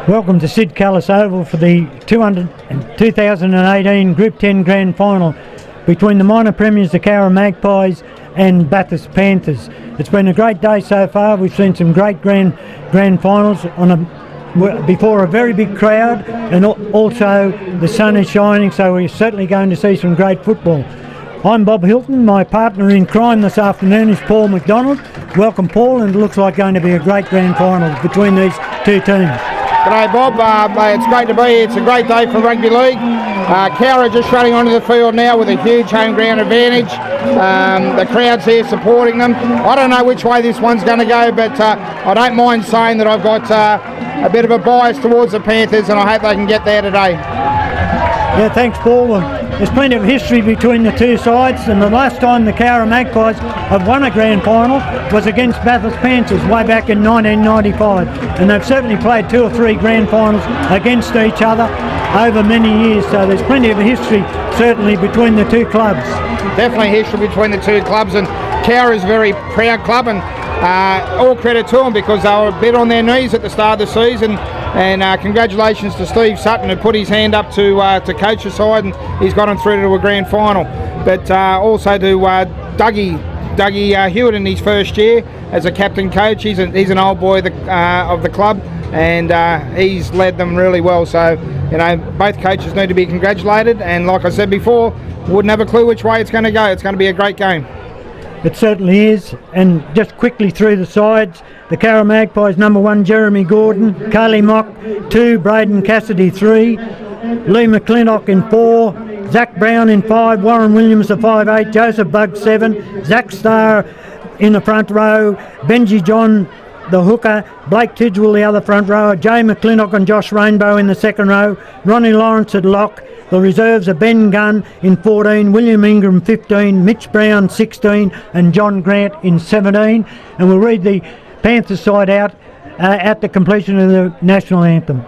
Welcome to Sid Callis Oval for the 2018 Group 10 Grand Final between the minor premiers, the Cowra Magpies and Bathurst Panthers. It's been a great day so far. We've seen some great grand finals before a very big crowd, and also the sun is shining, so we're certainly going to see some great football. I'm Bob Hilton. My partner in crime this afternoon is Paul McDonald. Welcome, Paul, and it looks like going to be a great grand final between these two teams. G'day Bob, it's great to be here. It's a great day for rugby league. Cowra just running onto the field now with a huge home ground advantage. The crowd's here supporting them. I don't know which way this one's going to go, but I don't mind saying that I've got a bit of a bias towards the Panthers, and I hope they can get there today. Yeah, thanks, Paul. There's plenty of history between the two sides, and the last time the Cowra Magpies have won a grand final was against Bathurst Panthers way back in 1995, and they've certainly played 2 or 3 grand finals against each other over many years, so there's plenty of history certainly between the two clubs. Definitely history between the two clubs, and Cowra is a very proud club, and all credit to them because they were a bit on their knees at the start of the season. And congratulations to Steve Sutton, who put his hand up to coach the side, and he's got him through to a grand final. But also to Dougie Hewitt in his first year as a captain coach. He's an old boy of the club, and he's led them really well. So, you know, both coaches need to be congratulated. And like I said before, wouldn't have a clue which way it's going to go. It's going to be a great game. It certainly is. And just quickly through the sides, the Cowra Magpies, number 1, Jeremy Gordon, Kaylee Mock, 2, Braden Cassidy, 3, Lee McClintock in 4, Zach Brown in 5, Warren Williams the 5'8", Joseph Bugg 7, Zach Starr in the front row, Benji John the hooker, Blake Tidgwell the other front rower, Jay McClintock and Josh Rainbow in the second row, Ronnie Lawrence at lock. The reserves are Ben Gunn in 14, William Ingram 15, Mitch Brown 16 and John Grant in 17. And we'll read the Panthers side out at the completion of the national anthem.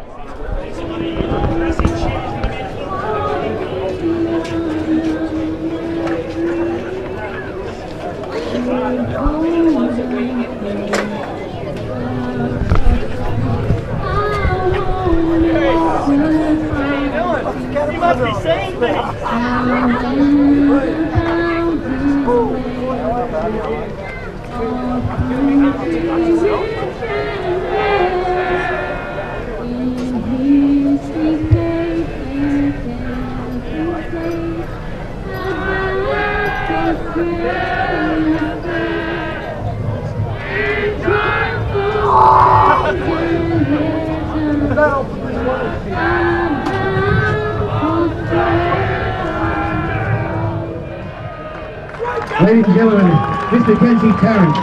Ladies and gentlemen, Mr. Kenzie Tarrant.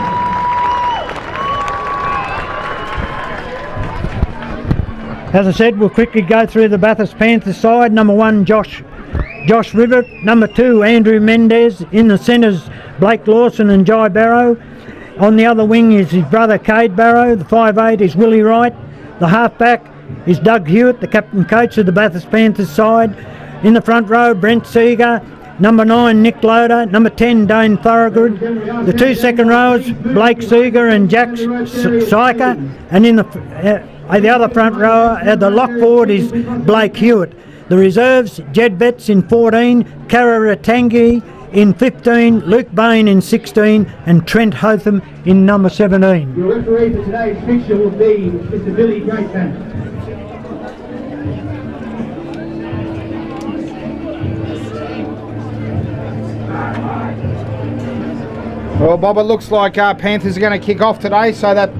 As I said, we'll quickly go through the Bathurst Panthers side. Number 1, Josh Rivett. Number 2, Andrew Mendez. In the centres, Blake Lawson and Jai Barrow. On the other wing is his brother Cade Barrow. The 5'8" is Willie Wright. The halfback is Doug Hewitt, the captain coach of the Bathurst Panthers side. In the front row, Brent Seeger. Number 9, Nick Loader. Number 10, Dane Thorogood. The 2 second rows, Blake Seeger and Jack Syker. And in the other front row, the lock forward is Blake Hewitt. The reserves, Jed Betts in 14, Kara Ratangi in 15, Luke Bain in 16 and Trent Hotham in number 17. Your referee for today's fixture will be Mr. Billy Greatman. Well, Bob, it looks like Panthers are going to kick off today, so that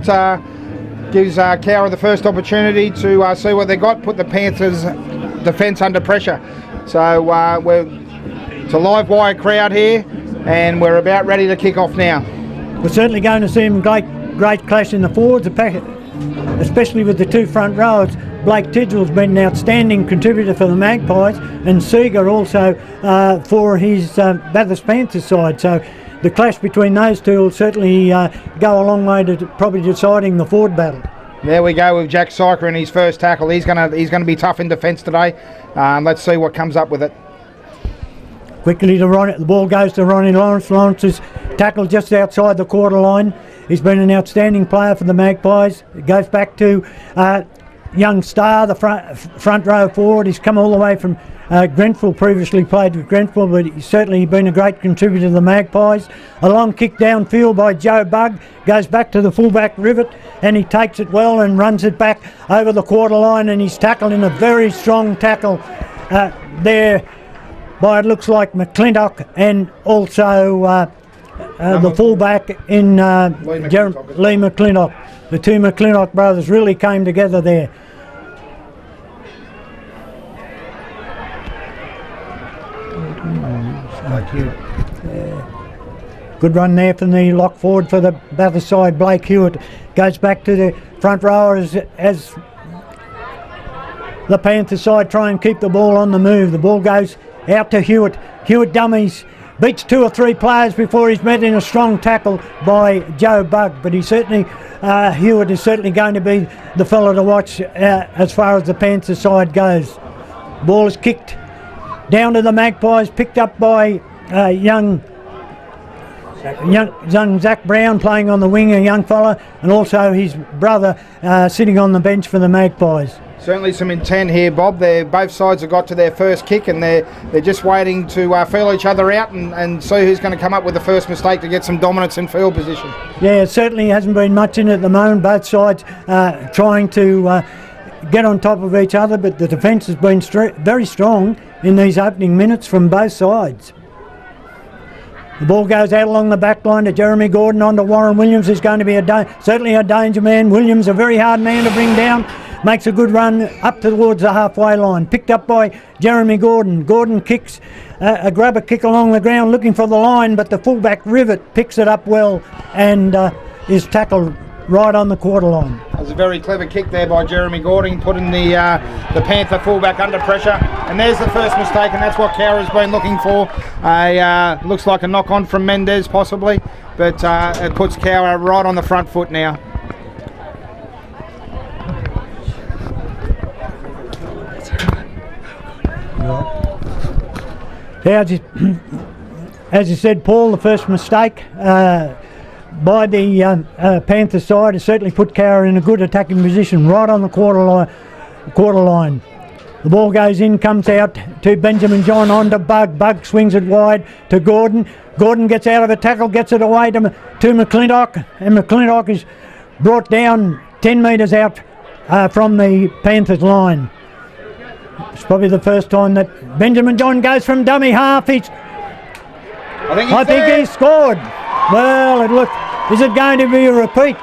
gives Cowra the first opportunity to see what they got, put the Panthers' defence under pressure. So it's a live wire crowd here, and we're about ready to kick off now. We're certainly going to see some great clash in the forwards, especially with the 2 front rows. Blake Tidgwell's been an outstanding contributor for the Magpies, and Seeger also for his Bathurst Panthers side. So the clash between those two will certainly go a long way to probably deciding the forward battle. There we go with Jack Syker in his first tackle. He's gonna be tough in defence today. Let's see what comes up with it. Quickly to Ronnie, the ball goes to Ronnie Lawrence. Lawrence is tackled just outside the quarter line. He's been an outstanding player for the Magpies. It goes back to young star, the front row forward. He's come all the way from Grenfell, previously played with Grenfell, but he's certainly been a great contributor to the Magpies. A long kick downfield by Joe Bugg, goes back to the fullback Rivet, and he takes it well and runs it back over the quarter line, and he's tackled in a very strong tackle there by, it looks like, McClintock, and also the fullback in Lee McClintock. The two McClintock brothers really came together there. Good run there from the lock forward for the Bathurst side. Blake Hewitt goes back to the front rower as the Panthers side try and keep the ball on the move. The ball goes out to Hewitt. Hewitt dummies, beats 2 or 3 players before he's met in a strong tackle by Joe Bugg. But he certainly, Hewitt is certainly going to be the fellow to watch as far as the Panthers side goes. Ball is kicked down to the Magpies, picked up by young Zach Brown playing on the wing, a young fella, and also his brother sitting on the bench for the Magpies. Certainly some intent here, Bob. Both sides have got to their first kick, and they're just waiting to feel each other out and see who's going to come up with the first mistake to get some dominance in field position. Yeah, it certainly hasn't been much in it at the moment. Both sides trying to get on top of each other, but the defence has been very strong in these opening minutes from both sides. The ball goes out along the back line to Jeremy Gordon, on to Warren Williams, who's going to be certainly a danger man. Williams, a very hard man to bring down, makes a good run up towards the halfway line. Picked up by Jeremy Gordon. Gordon kicks, a grabber kick along the ground looking for the line, but the fullback Rivet picks it up well and is tackled right on the quarter line. That was a very clever kick there by Jeremy Gordon, putting the Panther fullback under pressure. And there's the first mistake, and that's what Cowra's been looking for. Looks like a knock-on from Mendez possibly, but it puts Cowra right on the front foot now. Yeah, as you said, Paul, the first mistake by the Panther side has certainly put Cowra in a good attacking position right on the quarter line. The ball goes in, comes out to Benjamin John, on to Bugg. Bugg swings it wide to Gordon. Gordon gets out of a tackle, gets it away to McClintock, and McClintock is brought down 10 metres out from the Panthers line. It's probably the first time that Benjamin John goes from dummy half. I think he scored. Well, is it going to be a repeat?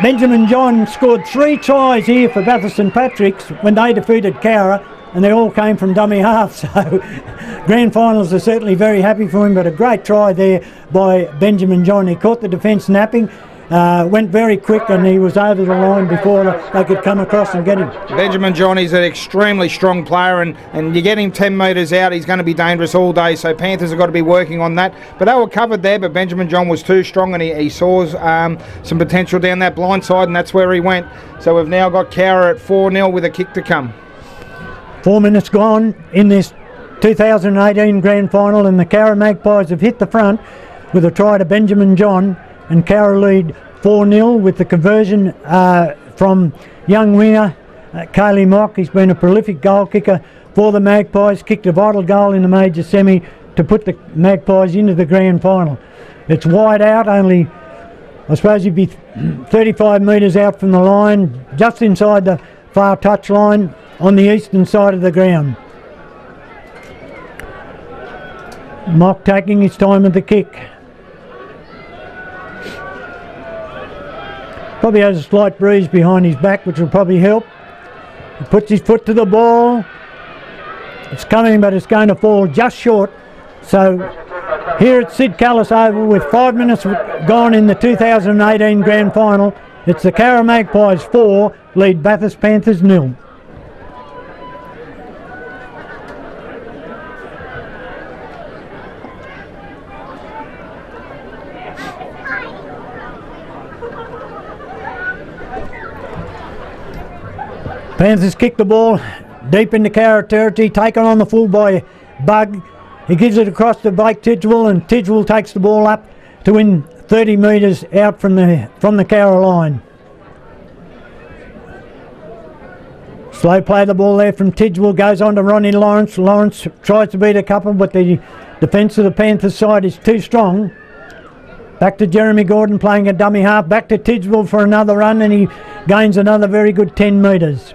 Benjamin John scored 3 tries here for Bathurst and Patrick's when they defeated Cowra, and they all came from dummy half. So grand finals are certainly very happy for him, but a great try there by Benjamin John. He caught the defence napping. Went very quick, and he was over the line before they could come across and get him. Benjamin John is an extremely strong player, and you get him 10 metres out, he's going to be dangerous all day, so Panthers have got to be working on that. But they were covered there, but Benjamin John was too strong, and he saw some potential down that blind side, and that's where he went. So we've now got Cowra at 4-0 with a kick to come. 4 minutes gone in this 2018 grand final, and the Cowra Magpies have hit the front with a try to Benjamin John, and Cowra lead 4-0 with the conversion from young winger Kaylee Mock. He's been a prolific goal kicker for the Magpies, kicked a vital goal in the major semi to put the Magpies into the grand final. It's wide out, only I suppose you'd be 35 metres out from the line, just inside the far touch line on the eastern side of the ground. Mock taking his time at the kick. Probably has a slight breeze behind his back, which will probably help. He puts his foot to the ball. It's coming, but it's going to fall just short. So here at Sid Callis Oval, with 5 minutes gone in the 2018 grand final, it's the Cowra Magpies 4 lead Bathurst Panthers 0. Panthers kick the ball deep into Cowra territory, taken on the full by Bugg. He gives it across to Blake Tidgewell, and Tidgewell takes the ball up to win 30 metres out from the Cowra line. Slow play the ball there from Tidgwell, goes on to Ronnie Lawrence. Lawrence tries to beat a couple, but the defence of the Panthers side is too strong. Back to Jeremy Gordon playing a dummy half. Back to Tidgwell for another run, and he gains another very good 10 metres.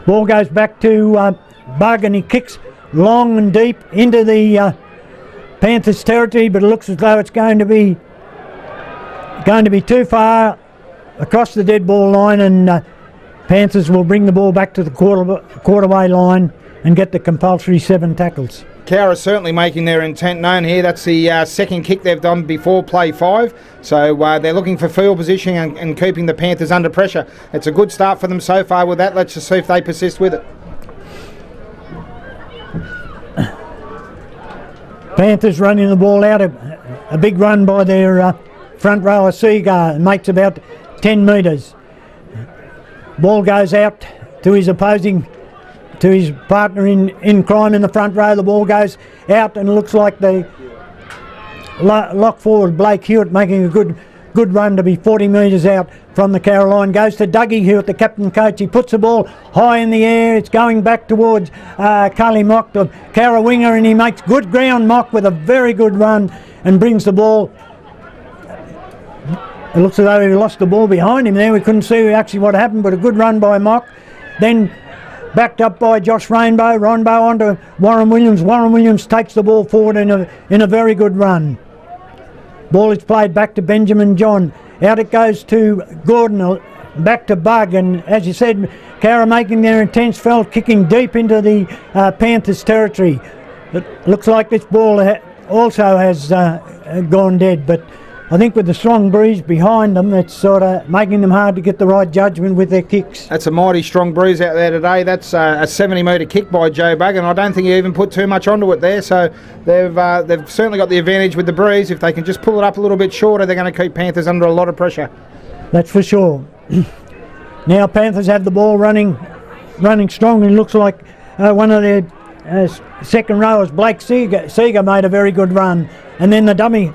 Ball goes back to Bug, and he kicks long and deep into the Panthers territory, but it looks as though it's going to be too far across the dead ball line, and Panthers will bring the ball back to the quarterway line and get the compulsory 7 tackles. Cowra certainly making their intent known here. That's the second kick they've done before play 5. So they're looking for field positioning and keeping the Panthers under pressure. It's a good start for them so far with that. Let's just see if they persist with it. Panthers running the ball out. A big run by their front rower Seagar. Makes about 10 metres. Ball goes out to his partner in crime in the front row. The ball goes out, and it looks like the lock forward Blake Hewitt making a good run to be 40 metres out from the Caroline. Goes to Dougie Hewitt, the captain coach. He puts the ball high in the air. It's going back towards Carly Mock, the Cowra winger, and he makes good ground. Mock with a very good run and brings the ball. It looks as though he lost the ball behind him there. We couldn't see actually what happened, but a good run by Mock. Then backed up by Josh Rainbow onto Warren Williams. Warren Williams takes the ball forward in a very good run. Ball is played back to Benjamin John. Out it goes to Gordon, back to Bug, and as you said, Cowra making their intense felt, kicking deep into the Panthers territory. It looks like this ball also has gone dead, but I think with the strong breeze behind them, it's sort of making them hard to get the right judgment with their kicks. That's a mighty strong breeze out there today. That's a 70-metre kick by Joe Bug, and I don't think he even put too much onto it there. So they've certainly got the advantage with the breeze. If they can just pull it up a little bit shorter, they're going to keep Panthers under a lot of pressure. That's for sure. Now Panthers have the ball running strong. It looks like one of their second rowers, Blake Seager, made a very good run, and then the dummy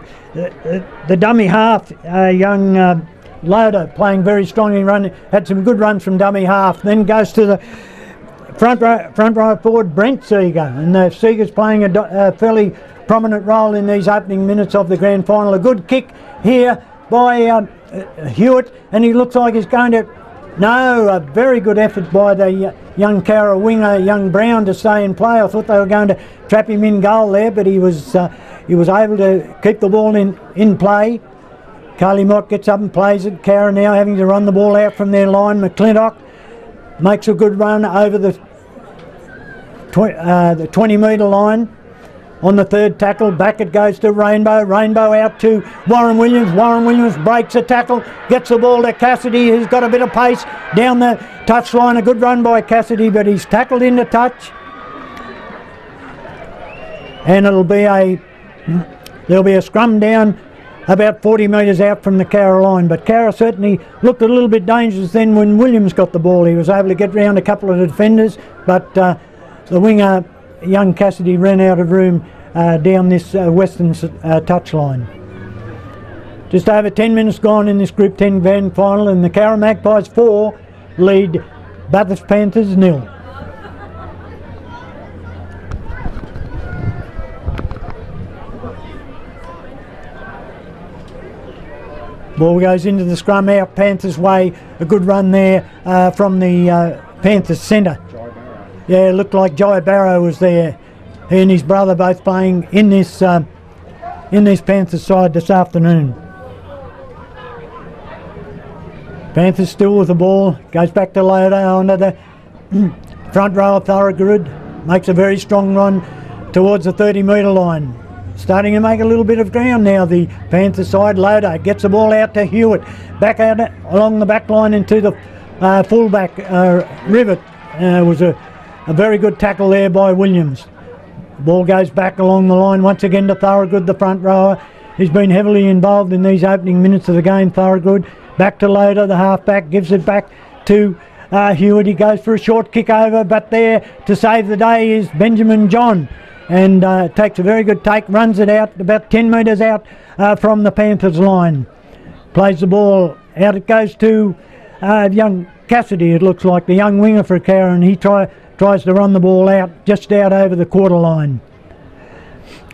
half, young Loader, playing very strongly, had some good runs from dummy half. Then goes to the front row forward, Brent Seager, and Seager's playing a fairly prominent role in these opening minutes of the grand final. A good kick here by Hewitt, and he looks like he's going to. No, a very good effort by the young Cowra winger, young Brown, to stay in play. I thought they were going to trap him in goal there, but he was able to keep the ball in play. Carly Mott gets up and plays it. Cowra now having to run the ball out from their line. McClintock makes a good run over the 20-metre line. On the third tackle, back it goes to Rainbow. Rainbow out to Warren Williams. Warren Williams breaks a tackle, gets the ball to Cassidy, who's got a bit of pace down the touch line. A good run by Cassidy, but he's tackled into touch. And there'll be a scrum down about 40 metres out from the Cowra line. But Cowra certainly looked a little bit dangerous then when Williams got the ball. He was able to get round a couple of defenders, but the winger, young Cassidy, ran out of room down this western touch line. Just over 10 minutes gone in this Group 10 grand final, and the Cowra Magpies 4 lead Bathurst Panthers 0. Ball goes into the scrum out Panthers way. A good run there from the Panthers centre. Yeah, it looked like Jai Barrow was there. He and his brother both playing in this Panthers side this afternoon. Panthers still with the ball. Goes back to Loader onto the front row of Thorogood. Makes a very strong run towards the 30-metre line. Starting to make a little bit of ground now, the Panthers side. Loader gets the ball out to Hewitt. Back out along the back line into the fullback Rivet. Was a very good tackle there by Williams. Ball goes back along the line once again to Thorogood, the front rower. He's been heavily involved in these opening minutes of the game, Thorogood. Back to Loader, the halfback, gives it back to Hewitt. He goes for a short kick over, but there to save the day is Benjamin John. And takes a very good take, runs it out about 10 metres out from the Panthers line. plays the ball out. It goes to young Cassidy, it looks like, the young winger for Cowra, and he tries to run the ball out, just out over the quarter line.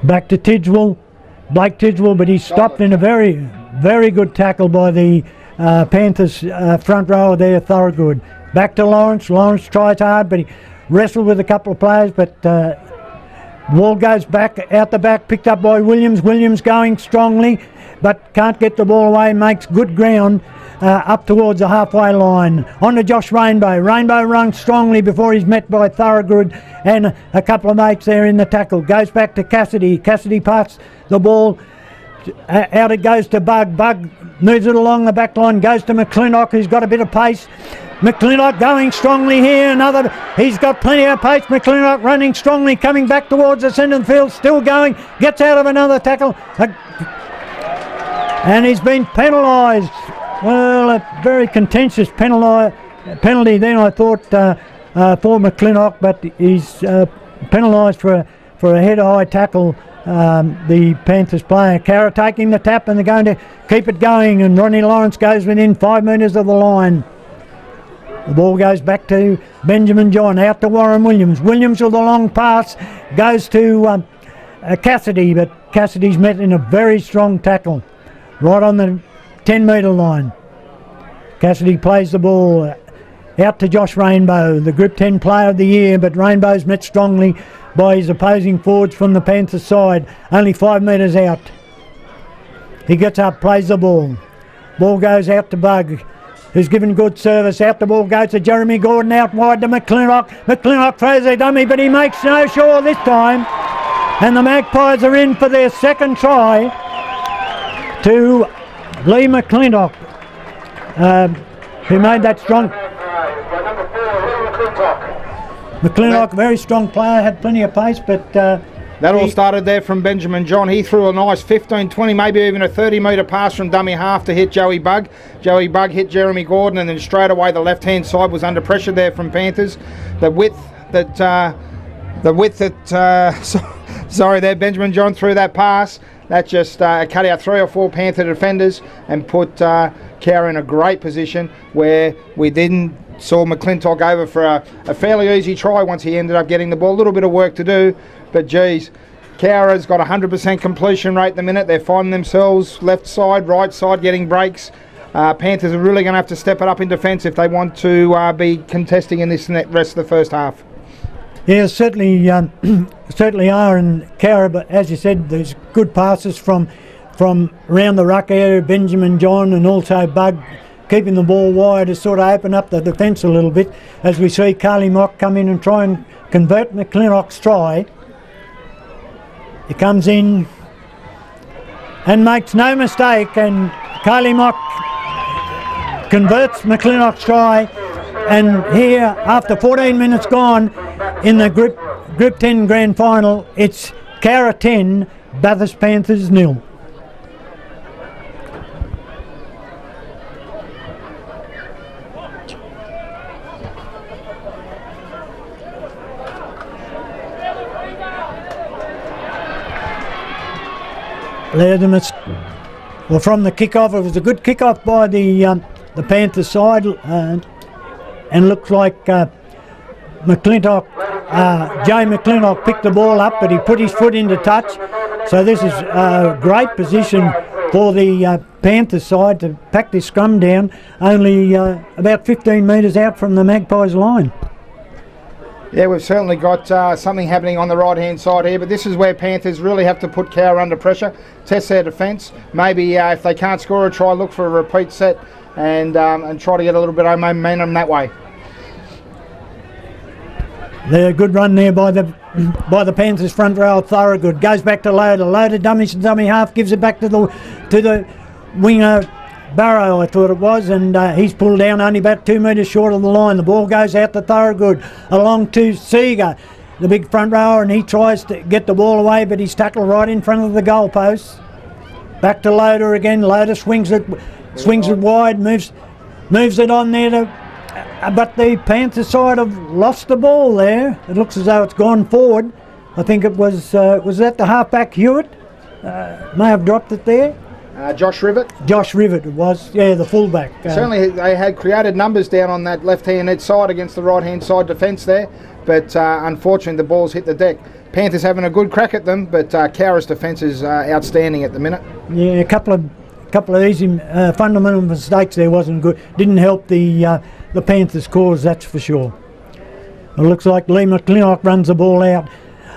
Back to Tidgwell, Blake Tidgwell, but he's stopped in a very, very good tackle by the Panthers front rower there, Thorogood. Back to Lawrence. Lawrence tries hard, but he wrestled with a couple of players, but ball goes back, out the back, picked up by Williams. Williams going strongly, but can't get the ball away, makes good ground up towards the halfway line. On to Josh Rainbow. Rainbow runs strongly before he's met by Thorogood and a couple of mates there in the tackle. Goes back to Cassidy. Cassidy passes the ball. Out it goes to Bug. Bug moves it along the back line, goes to McClintock, who's got a bit of pace. McClintock going strongly here. He's got plenty of pace. McClintock running strongly, coming back towards the centre of the field, still going, gets out of another tackle. And he's been penalised. Well, a very contentious penalty then, I thought, for McClintock, but he's penalised for a head-high tackle. The Panthers player. Cowra taking the tap, and they're going to keep it going, and Ronnie Lawrence goes within 5 metres of the line. The ball goes back to Benjamin John, out to Warren Williams. Williams with a long pass goes to Cassidy, but Cassidy's met in a very strong tackle right on the 10-metre line. Cassidy plays the ball out to Josh Rainbow, the Group 10 Player of the Year, but Rainbow's met strongly by his opposing forwards from the Panthers side, only 5 metres out. He gets up, plays the ball. Ball goes out to Bug, who's given good service. Out the ball goes to Jeremy Gordon, out wide to McClintock. McClintock throws a dummy, but he makes no sure this time. And the Magpies are in for their second try to Lee McClintock, who made that strong. McClintock, very strong player, had plenty of pace, but that all started there from Benjamin John. He threw a nice 15, 20, maybe even a 30-metre pass from dummy half to hit Joey Bug. Joey Bug hit Jeremy Gordon, and then straight away the left-hand side was under pressure there from Panthers. The width that there, Benjamin John threw that pass. That just cut out 3 or 4 Panther defenders and put Cowra in a great position where we didn't saw McClintock over for a fairly easy try once he ended up getting the ball. A little bit of work to do, but geez, Cowra's got 100% completion rate at the minute. They're finding themselves left side, right side, getting breaks. Panthers are really going to have to step it up in defence if they want to be contesting in this rest of the first half. Yeah, certainly are, and Cowra, but as you said, there's good passes from around the ruck area, Benjamin John and also Bug, keeping the ball wide to sort of open up the defence a little bit as we see Carly Mock come in and try and convert McClintock's try. He comes in and makes no mistake, and Carly Mock converts McClintock's try, and here after 14 minutes gone in the Group 10 Grand Final, it's Cowra 10, Bathurst Panthers 0. Well, from the kick-off, it was a good kick-off by the Panthers side, and looks like McClintock, Jay McClintock picked the ball up, but he put his foot into touch. So this is a great position for the Panthers side to pack this scrum down, only about 15 metres out from the Magpies line. Yeah, we've certainly got something happening on the right-hand side here, but this is where Panthers really have to put Cowra under pressure, test their defence. Maybe if they can't score a try, look for a repeat set and try to get a little bit of momentum that way. A good run there by the Panthers front row. Thorogood goes back to Loader. Loader dummies dummy half, gives it back to the winger Barrow, I thought it was, and he's pulled down only about 2 metres short of the line. The ball goes out to Thorogood, along to Seeger, the big front rower, and he tries to get the ball away, but he's tackled right in front of the goalpost. Back to Loader again. Loader swings it wide, moves it on there but the Panther side have lost the ball there. It looks as though it's gone forward. I think it was that the halfback Hewitt may have dropped it there. Josh Rivet. Josh Rivet it was, yeah, the fullback. Certainly they had created numbers down on that left-hand side against the right-hand side defence there, but unfortunately the ball's hit the deck. Panthers having a good crack at them, but Cowra's defence is outstanding at the minute. Yeah, a couple of easy fundamental mistakes there wasn't good. Didn't help the Panthers' cause, that's for sure. It looks like Lee McClintock runs the ball out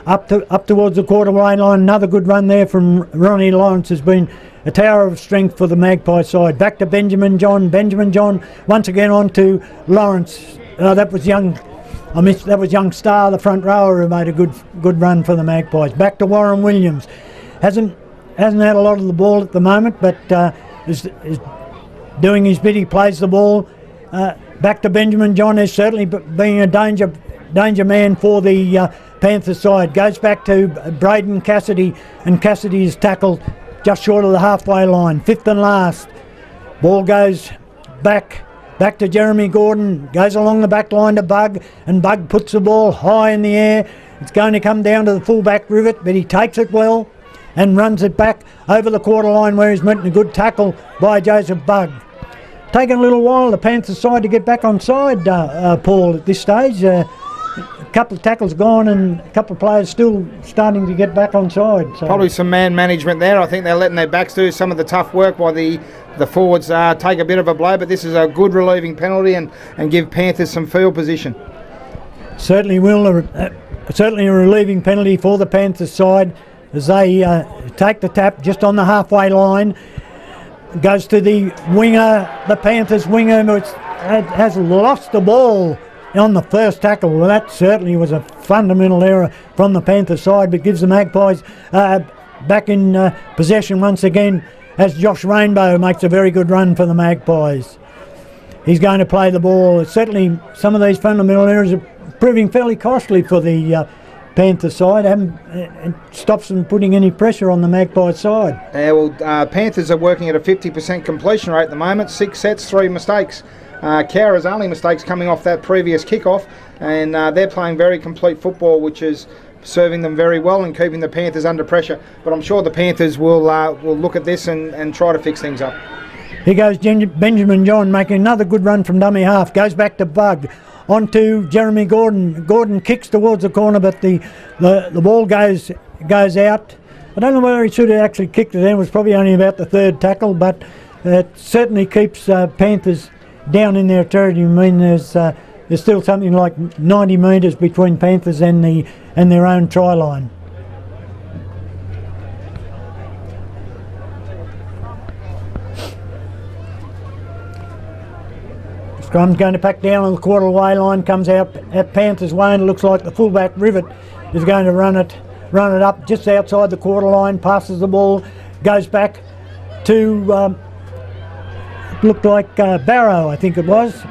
up towards the quarter-way line. Another good run there from Ronnie Lawrence has been a tower of strength for the Magpie side. Back to Benjamin John. Benjamin John once again on to Lawrence. That was young. That was young Star, the front rower, who made a good run for the Magpies. Back to Warren Williams. Hasn't had a lot of the ball at the moment, but is doing his bit. He plays the ball. Back to Benjamin John, is certainly being a danger man for the Panthers side. Goes back to Braden Cassidy, and Cassidy is tackled just short of the halfway line. Fifth and last. Ball goes back to Jeremy Gordon. Goes along the back line to Bug, and Bug puts the ball high in the air. It's going to come down to the fullback Rivet, but he takes it well and runs it back over the quarter line where he's met a good tackle by Joseph Bug. Taking a little while, the Panthers side to get back on side, Paul, at this stage. A couple of tackles gone and a couple of players still starting to get back on side. So. Probably some man management there. I think they're letting their backs do some of the tough work while the forwards take a bit of a blow, but this is a good relieving penalty and give Panthers some field position. Certainly certainly a relieving penalty for the Panthers side as they take the tap just on the halfway line. Goes to the winger, the Panthers winger, who has lost the ball on the first tackle. Well, that certainly was a fundamental error from the Panthers side, but gives the Magpies back in possession once again as Josh Rainbow makes a very good run for the Magpies. He's going to play the ball. Certainly some of these fundamental errors are proving fairly costly for the Panthers side. It stops them putting any pressure on the Magpies side. Panthers are working at a 50% completion rate at the moment. 6 sets, 3 mistakes. Cowra's only mistakes coming off that previous kickoff, and they're playing very complete football, which is serving them very well and keeping the Panthers under pressure. But I'm sure the Panthers will look at this and try to fix things up. Here goes Benjamin John making another good run from dummy half. Goes back to Bug. On to Jeremy Gordon. Gordon kicks towards the corner, but the ball goes out. I don't know whether he should have actually kicked it in. It was probably only about the third tackle, but it certainly keeps Panthers down in their territory. I mean, there's still something like 90 metres between Panthers and their own try line. Scrum's going to pack down on the quarter-way line, comes out at Panthers' way, and it looks like the fullback Rivet is going to run it up just outside the quarter line, passes the ball, goes back to it looked like Barrow, I think it was,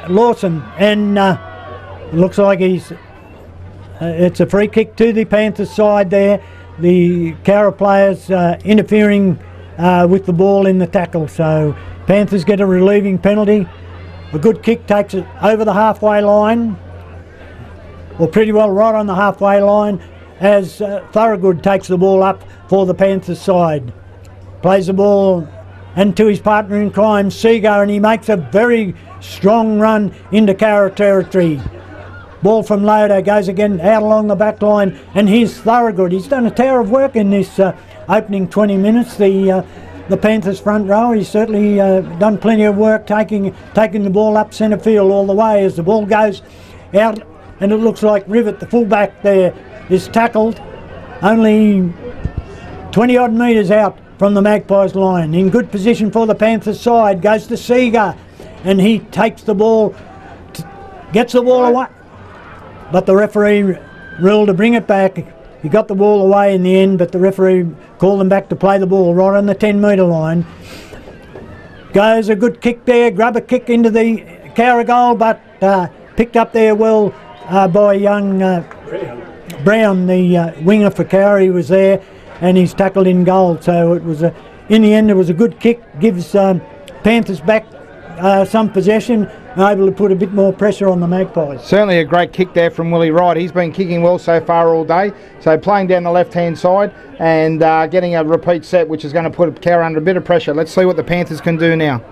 Lawson, and it looks like it's a free kick to the Panthers side there. The Cowra players interfering with the ball in the tackle, so Panthers get a relieving penalty. A good kick takes it over the halfway line, or pretty well right on the halfway line, as Thorogood takes the ball up for the Panthers side. Plays the ball and to his partner in crime, Seagar, and he makes a very strong run into Cowra territory. Ball from Loader goes again out along the back line, and here's Thorogood. He's done a tower of work in this opening 20 minutes. The Panthers front row, he's certainly done plenty of work taking the ball up centre field all the way as the ball goes out, and it looks like Rivet, the fullback there, is tackled only 20 odd metres out from the Magpies line. In good position for the Panthers side, goes to Seagar, and he takes the ball, gets the ball away, but the referee ruled to bring it back. He got the ball away in the end, but the referee called them back to play the ball right on the 10-metre line. Goes a good kick there, grab a kick into the Cowra goal, but picked up there well by young Brown, the winger for Cowra. He was there, and he's tackled in goal. So it was in the end, it was a good kick, gives Panthers back some possession. able to put a bit more pressure on the Magpies. Certainly a great kick there from Willie Wright. He's been kicking well so far all day. So playing down the left-hand side and getting a repeat set, which is going to put Cowra under a bit of pressure. Let's see what the Panthers can do now.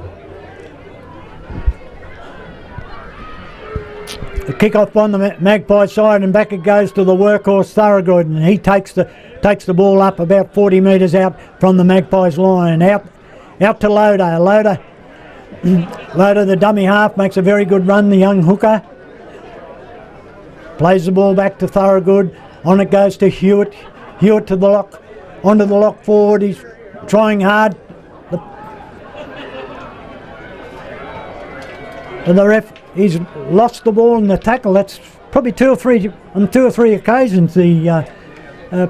The kick off on the Magpie side, and back it goes to the workhorse Thorogood, and he takes the ball up about 40 metres out from the Magpies line. Out to Loader. Loader, the dummy half, makes a very good run, the young hooker. Plays the ball back to Thorogood. On it goes to Hewitt. Hewitt to the lock, onto the lock forward. He's trying hard. And the ref, he's lost the ball in the tackle. That's probably on two or three occasions the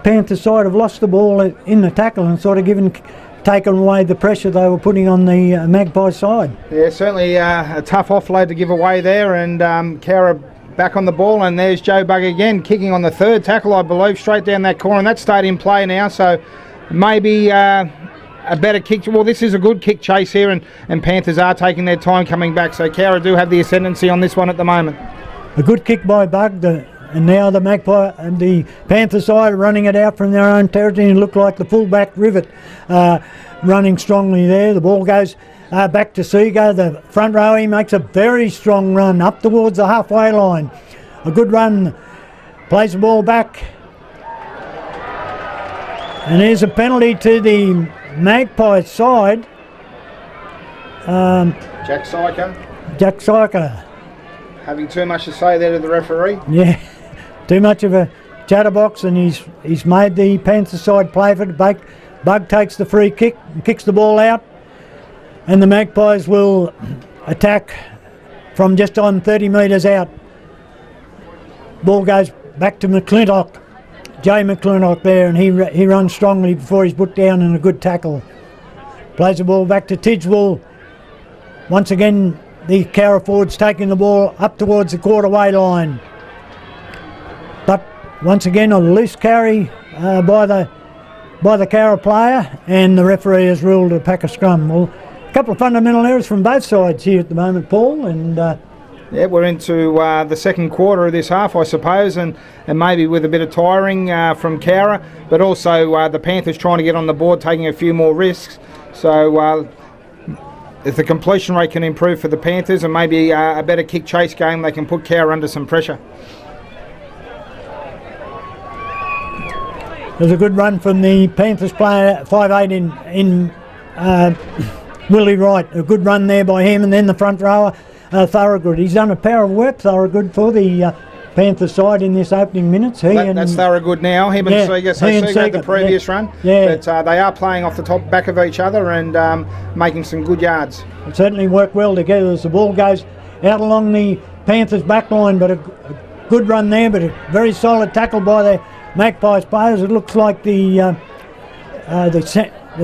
Panthers side have lost the ball in the tackle and sort of taken away the pressure they were putting on the Magpie side. Yeah, certainly a tough offload to give away there, and Cowra back on the ball, and there's Joe Bug again kicking on the third tackle, I believe, straight down that corner, and that stayed in play now, so maybe a better kick. Well, this is a good kick chase here, and Panthers are taking their time coming back, so Cowra do have the ascendancy on this one at the moment. A good kick by Bug, and now the Magpie and the Panther side running it out from their own territory, and look like the fullback Rivet running strongly there. The ball goes back to Seago, the front row. He makes a very strong run up towards the halfway line. A good run, plays the ball back, and there's a penalty to the Magpie side. Jack Syker having too much to say there to the referee. Yeah, too much of a chatterbox, and he's made the Panther side play for it. Bug takes the free kick and kicks the ball out, and the Magpies will attack from just on 30 metres out. Ball goes back to McClintock. Jay McClintock there, and he runs strongly before he's put down in a good tackle. Plays the ball back to Tidgewell. Once again, the Cowra forwards taking the ball up towards the quarter-way line. But once again, a loose carry by the Cowra player, and the referee has ruled a pack of scrum. Well, a couple of fundamental errors from both sides here at the moment, Paul, and yeah, we're into the second quarter of this half, I suppose, and maybe with a bit of tiring from Cowra, but also the Panthers trying to get on the board, taking a few more risks. So if the completion rate can improve for the Panthers and maybe a better kick chase game, they can put Cowra under some pressure. There's a good run from the Panthers player, 5'8" in Willie Wright. A good run there by him, and then the front rower, Thorogood. He's done a power of work, Thorogood, for the Panthers side in this opening minutes. That's Thorogood now, him and Seager. So Seager had the previous run, but they are playing off the back of each other and making some good yards. It certainly work well together as the ball goes out along the Panthers back line, but a good run there, but a very solid tackle by the Magpies players. It looks like the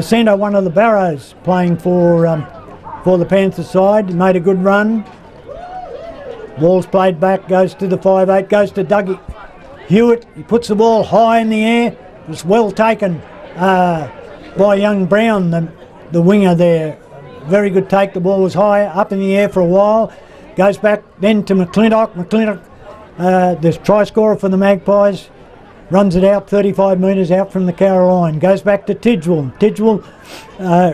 centre, one of the Barrows, playing for the Panthers side. He made a good run. Ball's played back, goes to the 5'8", goes to Dougie Hewitt. He puts the ball high in the air. It was well taken by young Brown, the winger there. Very good take. The ball was high up in the air for a while. Goes back then to McClintock. McClintock, the try scorer for the Magpies, runs it out 35 metres out from the Cowra line. Goes back to Tidgewell. Tidgewell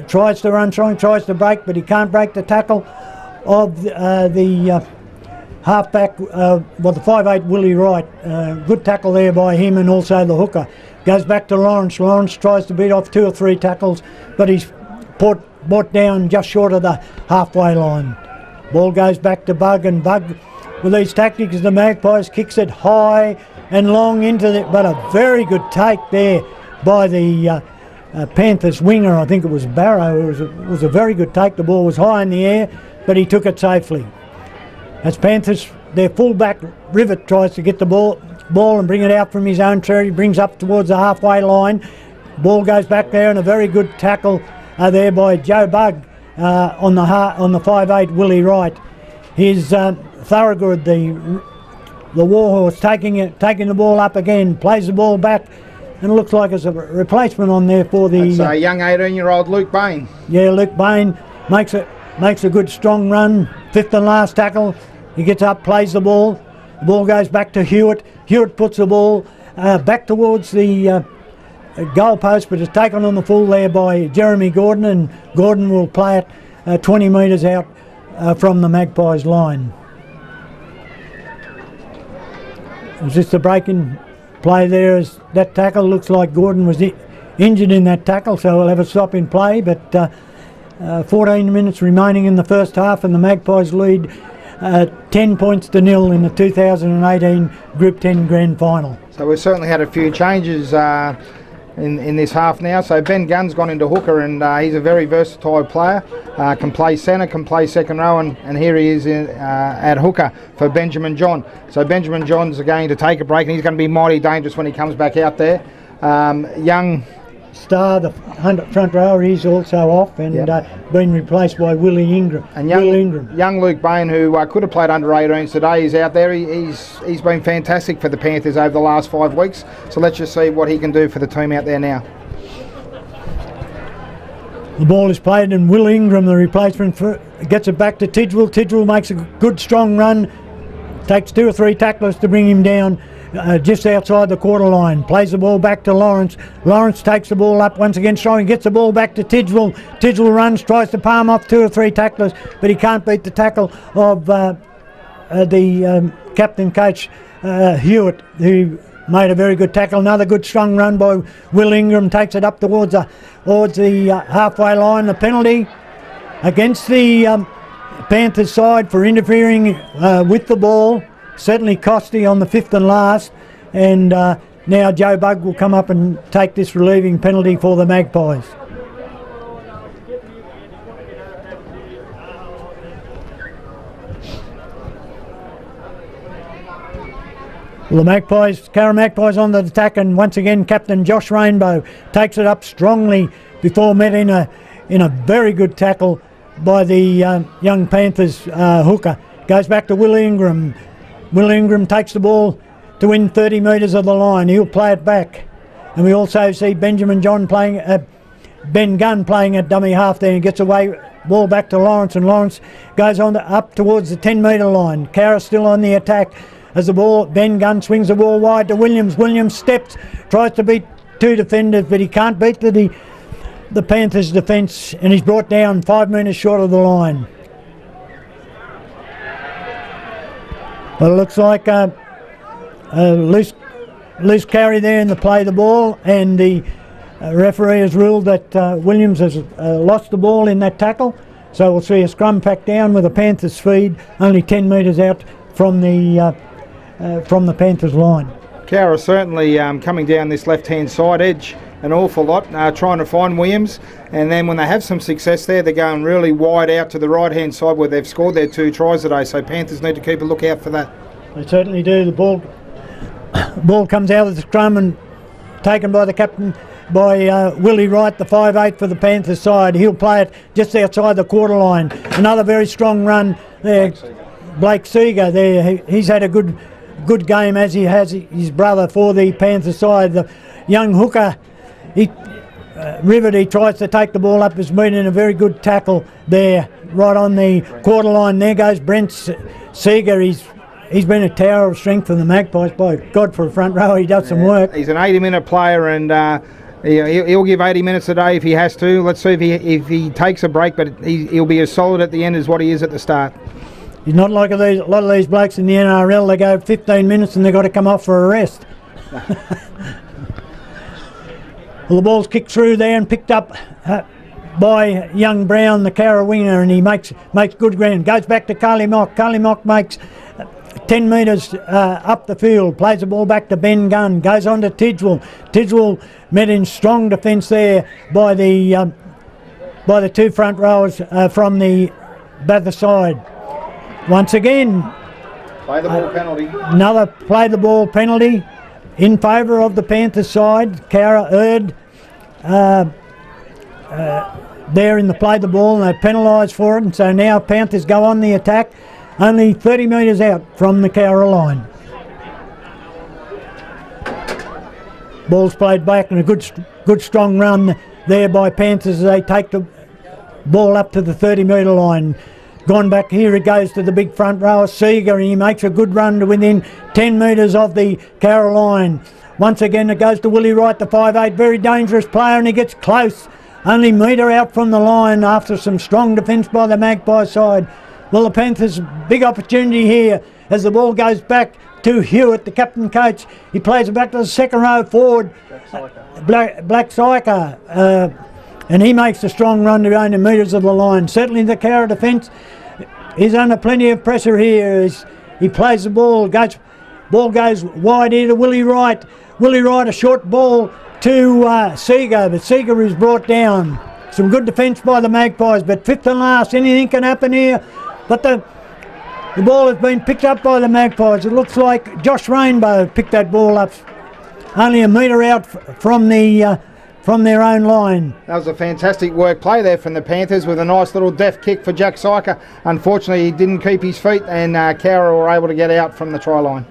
tries to run strong, tries to break, but he can't break the tackle of the halfback, the 5'8" Willie Wright. Good tackle there by him, and also the hooker. Goes back to Lawrence. Lawrence tries to beat off 2 or 3 tackles, but he's brought down just short of the halfway line. Ball goes back to Bug, and Bug, with these tactics, the Magpies kicks it high and long into it, but a very good take there by the Panthers winger. I think it was Barrow. It was a very good take. The ball was high in the air, but he took it safely. As Panthers, their fullback Rivet tries to get the ball and bring it out from his own territory, brings up towards the halfway line. Ball goes back there, and a very good tackle there by Joe Bug on the 5'8" Willie Wright. Here's Thorogood, the warhorse, taking the ball up again, plays the ball back, and it looks like it's a replacement on there for the... That's a young 18-year-old Luke Bain. Yeah, Luke Bain makes a good strong run, fifth and last tackle. He gets up, plays the ball. The ball goes back to Hewitt. Hewitt puts the ball back towards the goal post, but it's taken on the full there by Jeremy Gordon, and Gordon will play it 20 metres out from the Magpies line. It was just a breaking play there as that tackle. Looks like Gordon was injured in that tackle, so we'll have a stop in play, but 14 minutes remaining in the first half, and the Magpies lead 10 points to nil in the 2018 Group 10 Grand Final. So we've certainly had a few changes in this half now. So Ben Gunn's gone into hooker, and he's a very versatile player. Can play centre, can play second row, and here he is at hooker for Benjamin John. So Benjamin John's going to take a break, and he's going to be mighty dangerous when he comes back out there. Young Star, the front rower, is also off and been replaced by Willie Ingram. And young Luke Bain, who could have played under 18s today, is out there. He's been fantastic for the Panthers over the last 5 weeks. So let's just see what he can do for the team out there now. The ball is played, and Will Ingram, the replacement, gets it back to Tidgwell. Tidgwell makes a good strong run, takes 2 or 3 tacklers to bring him down. Just outside the quarter line, plays the ball back to Lawrence. Lawrence takes the ball up once again, strong, gets the ball back to Tidgwell. Tidgwell runs, tries to palm off 2 or 3 tacklers, but he can't beat the tackle of the captain coach Hewitt, who made a very good tackle. Another good strong run by Will Ingram, takes it up towards the halfway line. The penalty against the Panthers side for interfering with the ball. Certainly costly on the 5th and last, and now Joe Bugg will come up and take this relieving penalty for the Magpies. Well, the Magpies, Cowra Magpies on the attack, and once again Captain Josh Rainbow takes it up strongly before met in a very good tackle by the young Panthers hooker. Goes back to Will Ingram. Will Ingram takes the ball to win 30 metres of the line. He'll play it back. And we also see Benjamin John playing, Ben Gunn playing at dummy half there, and gets away, ball back to Lawrence, and Lawrence goes on up towards the 10 metre line. Cowra still on the attack as the ball, Ben Gunn swings the ball wide to Williams. Williams steps, tries to beat 2 defenders, but he can't beat the Panthers defence, and he's brought down 5 metres short of the line. Well, it looks like a loose carry there in the play of the ball, and the referee has ruled that Williams has lost the ball in that tackle. So we'll see a scrum pack down with a Panthers feed, only 10 metres out from the Panthers line. Cowra certainly coming down this left-hand side edge an awful lot, trying to find Williams, and then when they have some success there, they're going really wide out to the right-hand side where they've scored their 2 tries today, so Panthers need to keep a lookout for that. They certainly do. The ball comes out of the scrum and taken by the captain, by Willie Wright, the 5'8" for the Panthers side. He'll play it just outside the quarter line. Another very strong run there. Blake Seeger there, he's had a good game, as he has his brother, for the Panthers side. The young hooker, Rivet, he tries to take the ball up, has been in a very good tackle there, right on the quarter line. There goes Brent Seeger. He's been a tower of strength for the Magpies. By God, for a front row, he does some work. He's an 80-minute player, and he'll give 80 minutes a day if he has to. Let's see if he takes a break, but he'll be as solid at the end as what he is at the start. He's not like a lot of these blokes in the NRL. They go 15 minutes and they've got to come off for a rest. Well, the ball's kicked through there and picked up by young Brown, the Cowra winger, and he makes good ground. Goes back to Carly Mock. Carly Mock makes 10 metres up the field, plays the ball back to Ben Gunn, goes on to Tidgwell. Tidgwell met in strong defence there by the 2 front rowers from the Bathurst side. Once again, play the ball penalty. Another play the ball penalty in favour of the Panthers side. Cowra erred there in the play the ball, and they're penalised for it, and so now Panthers go on the attack, only 30 metres out from the Cowra line. Ball's played back, and a good strong run there by Panthers as they take the ball up to the 30 metre line. gone back. Here it goes to the big front rower, Seeger, and he makes a good run to within 10 metres of the Cowra line. Once again it goes to Willie Wright, the 5'8", very dangerous player, and he gets close. Only metre out from the line after some strong defence by the Magpies side. Well, the Panthers, big opportunity here as the ball goes back to Hewitt, the captain coach. He plays it back to the second row forward, Black Syker, and he makes a strong run to 80 metres of the line. Certainly the Cowra defence is under plenty of pressure here. He plays the ball, ball goes wide here to Willie Wright. Willie Wright, a short ball to Seeger, but Seeger is brought down. Some good defence by the Magpies, but fifth and last, anything can happen here. But the ball has been picked up by the Magpies. It looks like Josh Rainbow picked that ball up, only a metre out from their own line. That was a fantastic work play there from the Panthers with a nice little deft kick for Jack Syker. Unfortunately, he didn't keep his feet, and Cowra were able to get out from the try line.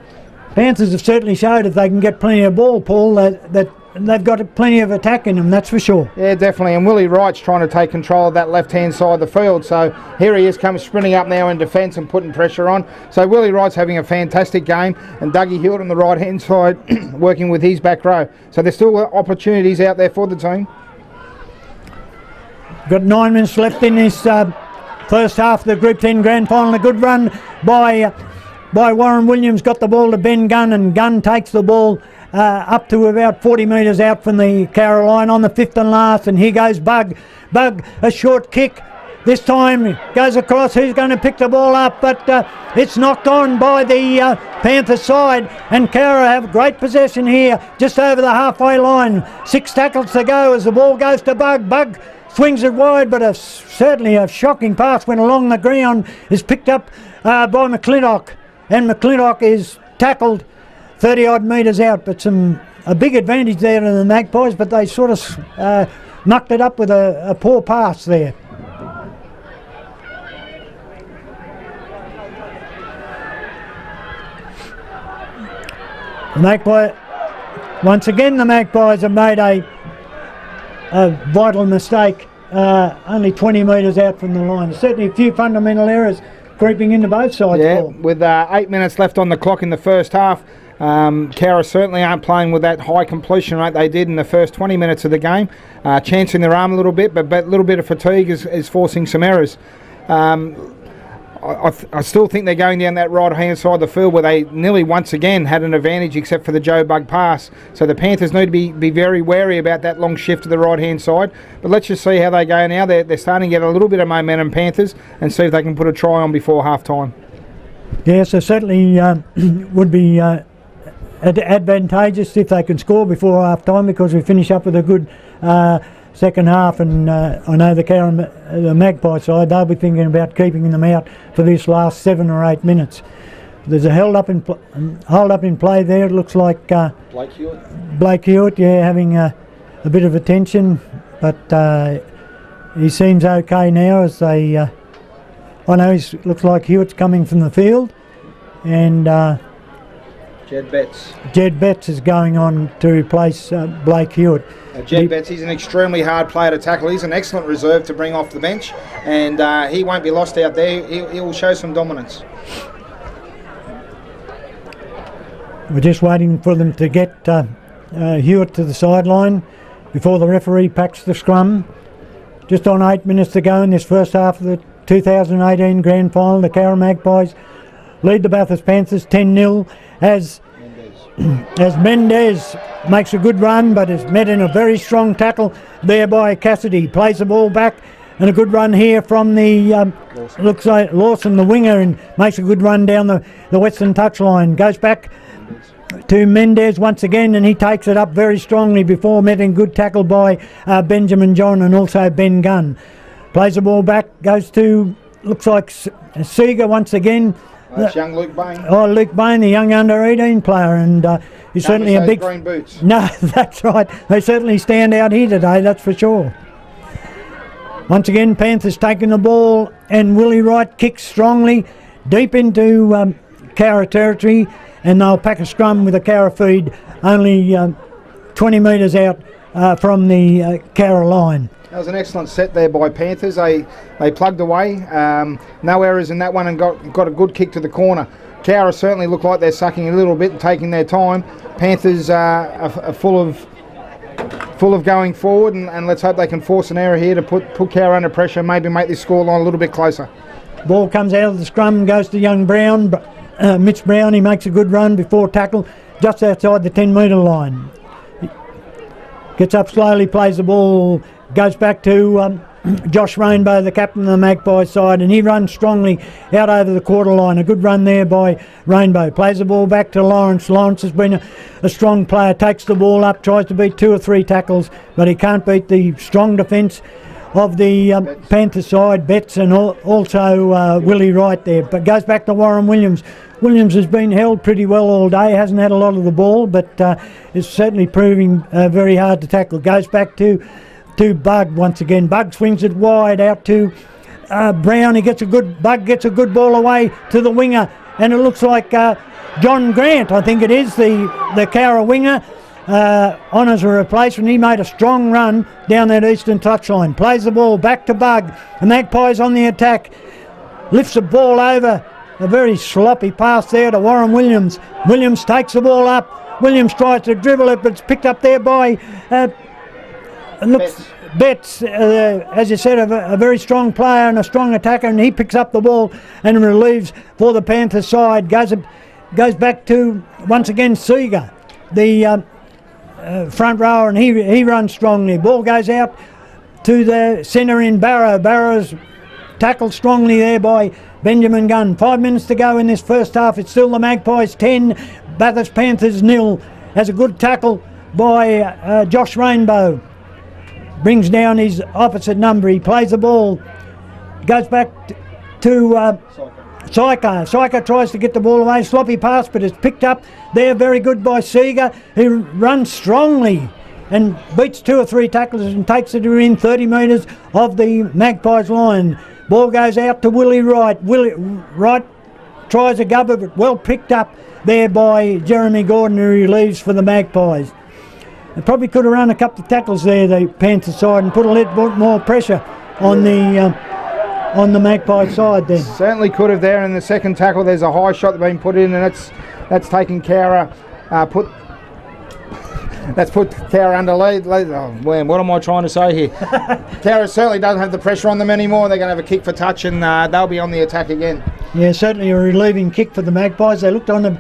Panthers have certainly showed if they can get plenty of ball, Paul, that they've got plenty of attack in them, that's for sure. Yeah, definitely. And Willie Wright's trying to take control of that left-hand side of the field. So here he is, comes sprinting up now in defence and putting pressure on. So Willie Wright's having a fantastic game, and Dougie Hewitt on the right-hand side working with his back row. So there's still opportunities out there for the team. Got 9 minutes left in this first half of the Group 10 Grand Final. A good run by Warren Williams, got the ball to Ben Gunn, and Gunn takes the ball up to about 40 metres out from the Cowra line on the fifth and last, and here goes Bug. Bug, a short kick. This time goes across. Who's going to pick the ball up? But it's knocked on by the Panther side, and Cowra have great possession here, just over the halfway line. 6 tackles to go as the ball goes to Bug. Bug swings it wide, but certainly a shocking pass went along the ground. Is picked up by McClintock, and McClintock is tackled 30 odd metres out, but a big advantage there to the Magpies, but they sort of mucked it up with a poor pass there. Once again the Magpies have made a vital mistake, only 20 metres out from the line. There's certainly a few fundamental errors creeping into both sides. Yeah, with 8 minutes left on the clock in the first half, Cowra certainly aren't playing with that high completion rate they did in the first 20 minutes of the game, chancing their arm a little bit, but a little bit of fatigue is forcing some errors. I still think they're going down that right-hand side of the field where they nearly once again had an advantage except for the Joe Bug pass. So the Panthers need to be very wary about that long shift to the right-hand side. But let's just see how they go now. They're starting to get a little bit of momentum, Panthers, and see if they can put a try on before half-time. Yeah, so certainly would be advantageous if they can score before half-time, because we finish up with a good second half, and I know the Magpie side, they'll be thinking about keeping them out for this last 7 or 8 minutes. There's a hold up in play there. It looks like Blake Hewitt, yeah, having a bit of attention, but he seems okay now as they. I know it looks like Hewitt's coming from the field, and Jed Betts is going on to replace Blake Hewitt. Jed Betts, he's an extremely hard player to tackle. He's an excellent reserve to bring off the bench, and he won't be lost out there. He will show some dominance. We're just waiting for them to get Hewitt to the sideline before the referee packs the scrum. Just on 8 minutes to go in this first half of the 2018 Grand Final. The Cowra Magpies lead the Bathurst Panthers 10-0 as Mendez makes a good run, but is met in a very strong tackle there by Cassidy. Plays the ball back, and a good run here from the looks like Lawson, the winger, and makes a good run down the western touchline. Goes back to Mendez once again, and he takes it up very strongly before met in good tackle by Benjamin John and also Ben Gunn. Plays the ball back, goes to looks like Seeger once again. That's young Luke Bain. Oh, Luke Bain, the young under-18 player, and he's certainly a big... green boots. No, that's right. They certainly stand out here today, that's for sure. Once again, Panthers taking the ball, and Willie Wright kicks strongly deep into Cowra territory, and they'll pack a scrum with a Cowra feed only 20 metres out from the Cowra line. That was an excellent set there by Panthers. They plugged away. No errors in that one and got a good kick to the corner. Cowra certainly look like they're sucking a little bit and taking their time. Panthers are full of going forward, and let's hope they can force an error here to put Cowra under pressure and maybe make this scoreline a little bit closer. Ball comes out of the scrum, goes to young Brown. Mitch Brown, he makes a good run before tackle, just outside the 10-metre line. Gets up slowly, plays the ball, goes back to Josh Rainbow, the captain of the Magpies side, and he runs strongly out over the quarter line. A good run there by Rainbow. Plays the ball back to Lawrence. Lawrence has been a strong player, takes the ball up, tries to beat 2 or 3 tackles, but he can't beat the strong defence of the Panther side, Betts, and also Willie Wright there. But goes back to Warren Williams. Williams has been held pretty well all day, hasn't had a lot of the ball, but is certainly proving very hard to tackle. Goes back to Bug once again. Bug swings it wide out to Brown. Bug gets a good ball away to the winger, and it looks like John Grant, I think it is, the Cowra winger, on as a replacement. He made a strong run down that eastern touchline. Plays the ball back to Bug. The Magpies on the attack. Lifts the ball over. A very sloppy pass there to Warren Williams. Williams takes the ball up. Williams tries to dribble it, but it's picked up there by Betts, as you said, a very strong player and a strong attacker, and he picks up the ball and relieves for the Panthers side. Goes back to, once again, Seeger, the front rower, and he runs strongly. Ball goes out to the centre in Barrow. Barrow's tackled strongly there by Benjamin Gunn. 5 minutes to go in this first half. It's still the Magpies 10, Bathurst Panthers 0. Has a good tackle by Josh Rainbow. Brings down his opposite number. He plays the ball. Goes back to Syker. Syker tries to get the ball away. Sloppy pass, but it's picked up there. Very good by Seeger, who runs strongly and beats 2 or 3 tacklers and takes it within 30 metres of the Magpies line. Ball goes out to Willie Wright. Willie Wright tries a gubber, but well picked up there by Jeremy Gordon, who relieves for the Magpies. They probably could have run a couple of tackles there, the Panthers side, and put a little bit more pressure on the Magpie side then. Certainly could have there. In the second tackle, there's a high shot that's been put in, and that's taken Cowra, that's put Cowra under lead. Oh, man, what am I trying to say here? Cowra certainly doesn't have the pressure on them anymore. They're going to have a kick for touch, and they'll be on the attack again. Yeah, certainly a relieving kick for the Magpies. They looked on them.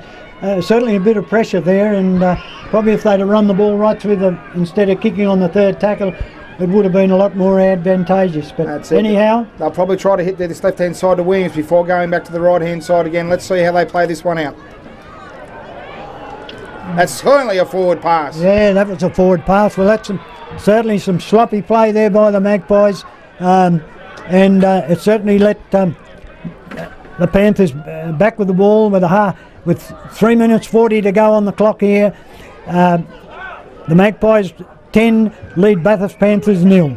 Certainly a bit of pressure there, and probably if they'd have run the ball right through instead of kicking on the third tackle, it would have been a lot more advantageous. But anyhow, they'll probably try to hit this left-hand side to Williams before going back to the right-hand side again. Let's see how they play this one out. That's certainly a forward pass. Yeah, that was a forward pass. Well, that's certainly some sloppy play there by the Magpies, and it certainly let the Panthers back with the ball with 3 minutes 40 to go on the clock here. The Magpies 10 lead Bathurst Panthers 0.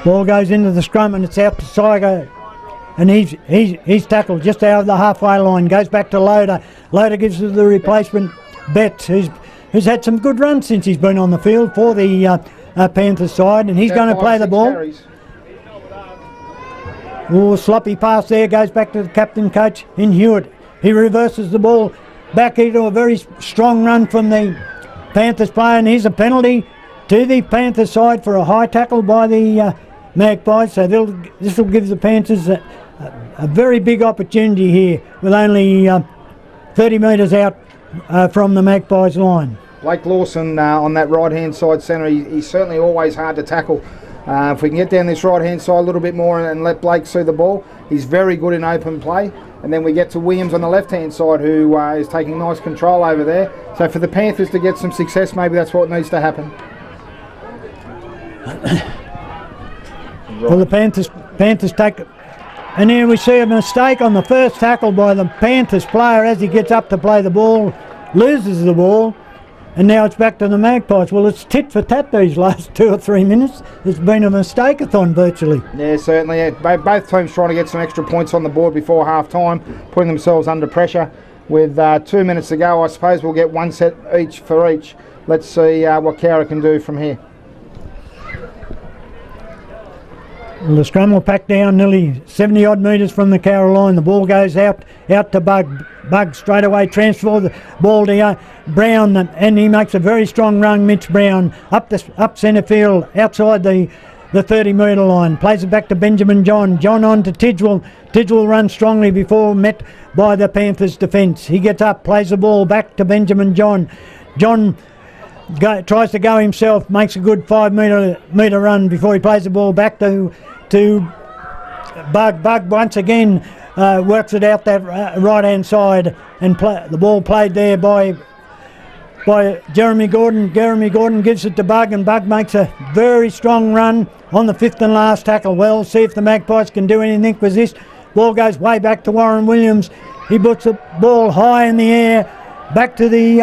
Ball goes into the scrum and it's out to Syger, and he's tackled just out of the halfway line. Goes back to Loader. Loader gives to the replacement Betts, who's had some good runs since he's been on the field for the Panthers side, and he's going to play the ball. Oh, sloppy pass there. Goes back to the captain coach in Hewitt. He reverses the ball back into a very strong run from the Panthers player, and here's a penalty to the Panthers side for a high tackle by the Magpies. So this will give the Panthers a very big opportunity here with only 30 metres out from the Magpies line. Blake Lawson on that right-hand side centre, he's certainly always hard to tackle. If we can get down this right-hand side a little bit more and let Blake see the ball, he's very good in open play. And then we get to Williams on the left-hand side, who is taking nice control over there. So for the Panthers to get some success, maybe that's what needs to happen. Well, the Panthers take it. And here we see a mistake on the first tackle by the Panthers player as he gets up to play the ball, loses the ball. and now it's back to the Magpies. Well, it's tit for tat these last 2 or 3 minutes. It's been a mistake-a-thon virtually. Yeah, certainly. Yeah. Both teams trying to get some extra points on the board before half-time, putting themselves under pressure. With 2 minutes to go, I suppose we'll get one set each for each. Let's see what Cowra can do from here. Well, the scrum will pack down nearly 70 odd metres from the Cowra line. The ball goes out to Bug. Bug straight away transfer the ball to Brown, and he makes a very strong run. Mitch Brown up centre field outside the 30 metre line. Plays it back to Benjamin John. John on to Tidgwell. Tidgwell runs strongly before met by the Panthers defence. He gets up, plays the ball back to Benjamin John. John tries to go himself, makes a good 5 metre run before he plays the ball back to Bug. Bug once again works it out that right hand side, and the ball played there by Jeremy Gordon. Jeremy Gordon gives it to Bug, and Bug makes a very strong run on the 5th and last tackle. Well, see if the Magpies can do anything with this. Ball goes way back to Warren Williams. He puts the ball high in the air, back to the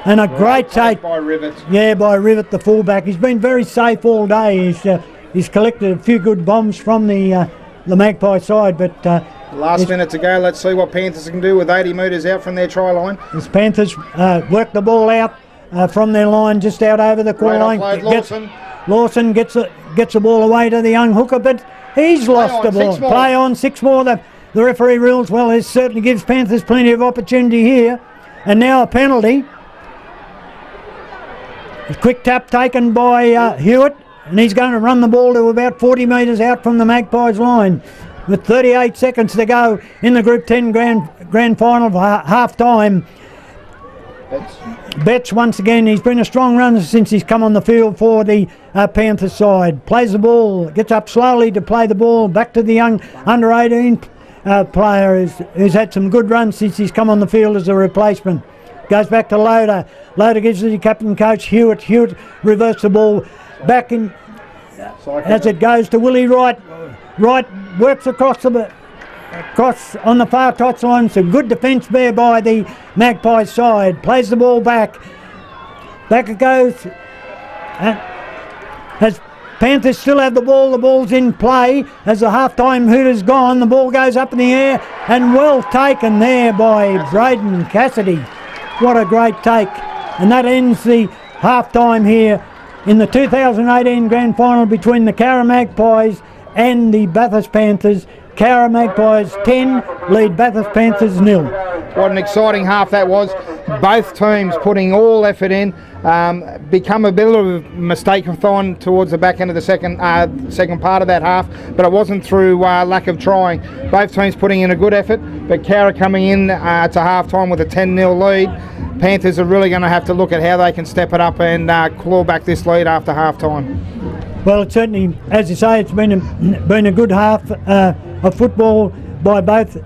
and a great take by Rivet. Yeah, by Rivet, the fullback. He's been very safe all day. He's collected a few good bombs from the Magpie side, but last minute to go. Let's see what Panthers can do with 80 metres out from their try line. As Panthers work the ball out from their line just out over the corner line. Lawson gets the ball away to the young hooker, but he's lost the ball. Play on, 6 more. The referee rules, well, it certainly gives Panthers plenty of opportunity here. And now a penalty. A quick tap taken by Hewitt, and he's going to run the ball to about 40 metres out from the Magpies line. With 38 seconds to go in the Group 10 grand final for half-time. Betts once again, he's been a strong runner since he's come on the field for the Panthers side. Plays the ball, gets up slowly to play the ball back to the young under-18 player who's had some good runs since he's come on the field as a replacement. Goes back to Loader. Loader gives it to captain coach Hewitt. Hewitt reverses the ball back in as it goes to Willie Wright. Wright works across on the far touchline. Some good defence there by the Magpies side. Plays the ball back. Back it goes. As Panthers still have the ball. The ball's in play. As the half-time hooter's gone, the ball goes up in the air and well taken there by Braden Cassidy. What a great take. And that ends the half-time here in the 2018 grand final between the Cowra Magpies and the Bathurst Panthers. Cowra Magpies 10, lead Bathurst Panthers 0. What an exciting half that was. Both teams putting all effort in. Become a bit of a mistake-a-thon towards the back end of the second part of that half, but it wasn't through lack of trying. Both teams putting in a good effort, but Cowra coming in to half-time with a 10-0 lead. Panthers are really going to have to look at how they can step it up and claw back this lead after half-time. Well, it certainly, as you say, it's been a good half of football by both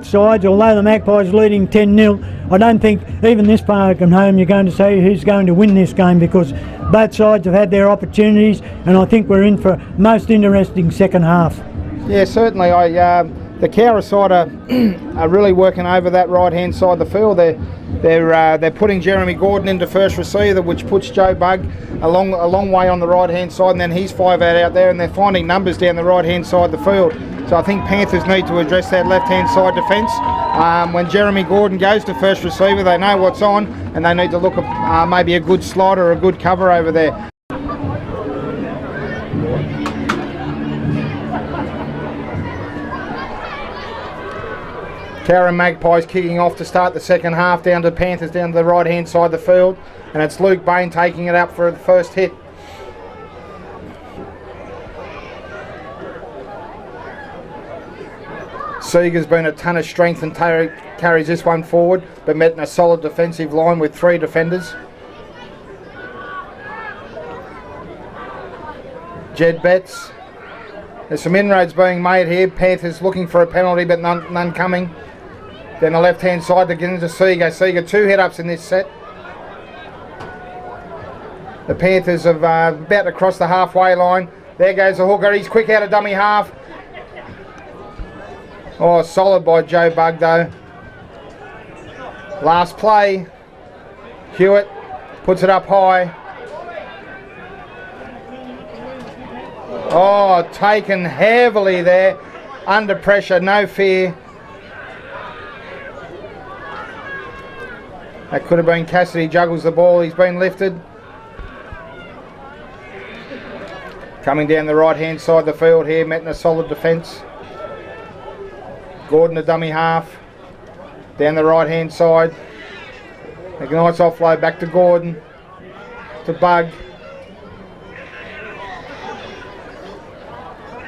sides. Although the Magpies leading 10-0, I don't think even this part of home you're going to say who's going to win this game, because both sides have had their opportunities, and I think we're in for a most interesting second half. Yeah, certainly. The Cowra side are really working over that right-hand side of the field. They're putting Jeremy Gordon into first receiver, which puts Joe Bug a long way on the right-hand side, and then he's 5 out there, and they're finding numbers down the right-hand side of the field. So I think Panthers need to address that left-hand side defence. When Jeremy Gordon goes to first receiver, they know what's on, and they need to look at maybe a good slot or a good cover over there. Cowra Magpies kicking off to start the second half, down to Panthers down to the right hand side of the field, and it's Luke Bain taking it up for the first hit. Seeger's been a ton of strength and carries this one forward, but met in a solid defensive line with 3 defenders. Jed Betts. There's some inroads being made here. Panthers looking for a penalty, but none coming. Then the left-hand side to get into Seeger. Seeger 2 head-ups in this set. The Panthers have about to cross the halfway line. There goes the hooker. He's quick out of dummy half. Oh, solid by Joe Bug though. Last play. Hewitt puts it up high. Oh, taken heavily there. Under pressure, no fear. That could have been Cassidy, juggles the ball, he's been lifted. Coming down the right hand side of the field here, met in a solid defence. Gordon a dummy half. Down the right hand side. A nice offload back to Gordon. To Bug.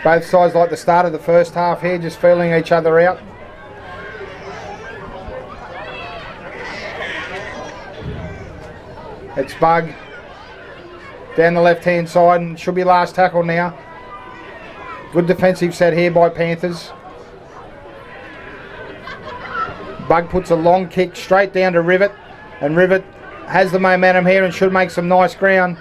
Both sides like the start of the first half here, just feeling each other out. It's Bug down the left hand side and should be last tackle now. Good defensive set here by Panthers. Bug puts a long kick straight down to Rivet, and Rivet has the momentum here and should make some nice ground.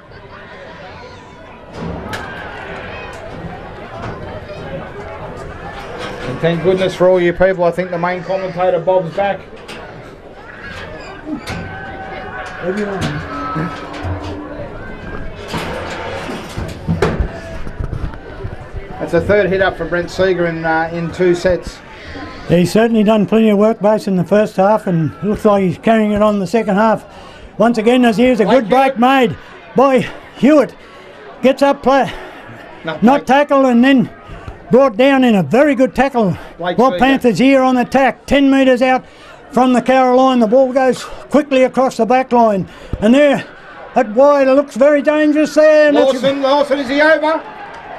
And thank goodness for all you people, I think the main commentator Bob's back. That's a third hit up for Brent Seeger in 2 sets. He's certainly done plenty of work base in the first half, and looks like he's carrying it on the second half. Once again, as here's a good break made by Hewitt. Gets up, not tackle, and then brought down in a very good tackle. Panthers here on attack, 10 metres out from the Cowra line. The ball goes quickly across the back line, and there at wide it looks very dangerous there. Lawson, is he over?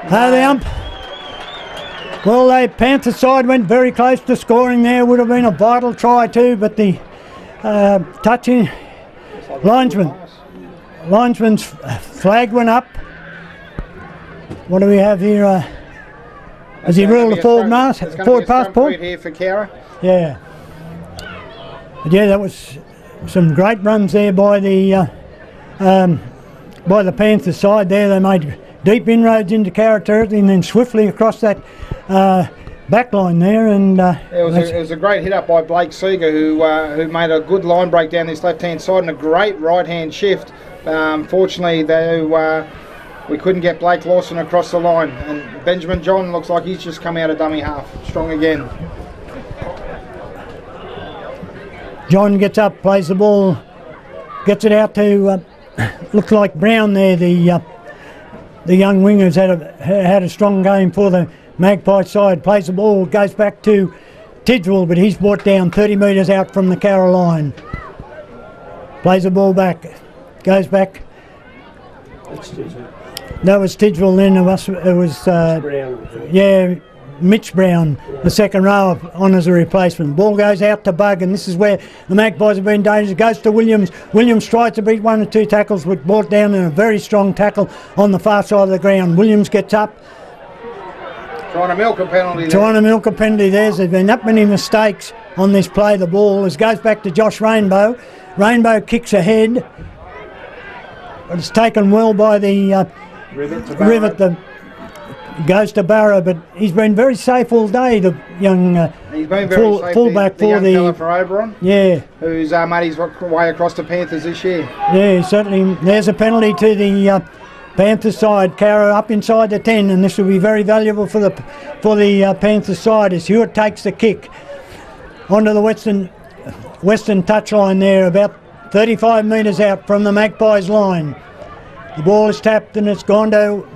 The ump. Well, the Panthers side went very close to scoring there. Would have been a vital try too, but the touching linesman's flag went up. What do we have here? Has he ruled a forward pass, Paul? Here for Cowra. Yeah. But yeah, that was some great runs there by the Panthers side there. They made deep inroads into Cowra territory and then swiftly across that back line there. And it was a great hit up by Blake Seeger, who made a good line break down this left hand side and a great right hand shift. Fortunately, we couldn't get Blake Lawson across the line, and Benjamin John looks like he's just come out of dummy half. Strong again. John gets up, plays the ball, gets it out to looks like Brown there. The young wingers had a strong game for the Magpie side. Plays the ball, goes back to Tidgwell, but he's brought down 30 metres out from the Cowra line. Plays the ball back, goes back. That was Tidgwell then. It was Brown. Mitch Brown, the second row on as a replacement. Ball goes out to Bug, and this is where the Magpies have been dangerous. It goes to Williams. Williams tries to beat 1 or 2 tackles, but brought down in a very strong tackle on the far side of the ground. Williams gets up. Trying to milk a penalty there. There's been that many mistakes on this play. The ball goes back to Josh Rainbow. Rainbow kicks ahead, but it's taken well by the Rivet. Goes to Barrow, but he's been very safe all day. The young fullback for the for Oberon. Yeah, who's made his way across the Panthers this year. Yeah, certainly. There's a penalty to the Panthers side. Cowra up inside the 10, and this will be very valuable for the Panthers side as Hewitt takes the kick onto the western touchline there, about 35 metres out from the Magpies line. The ball is tapped and it's gone to.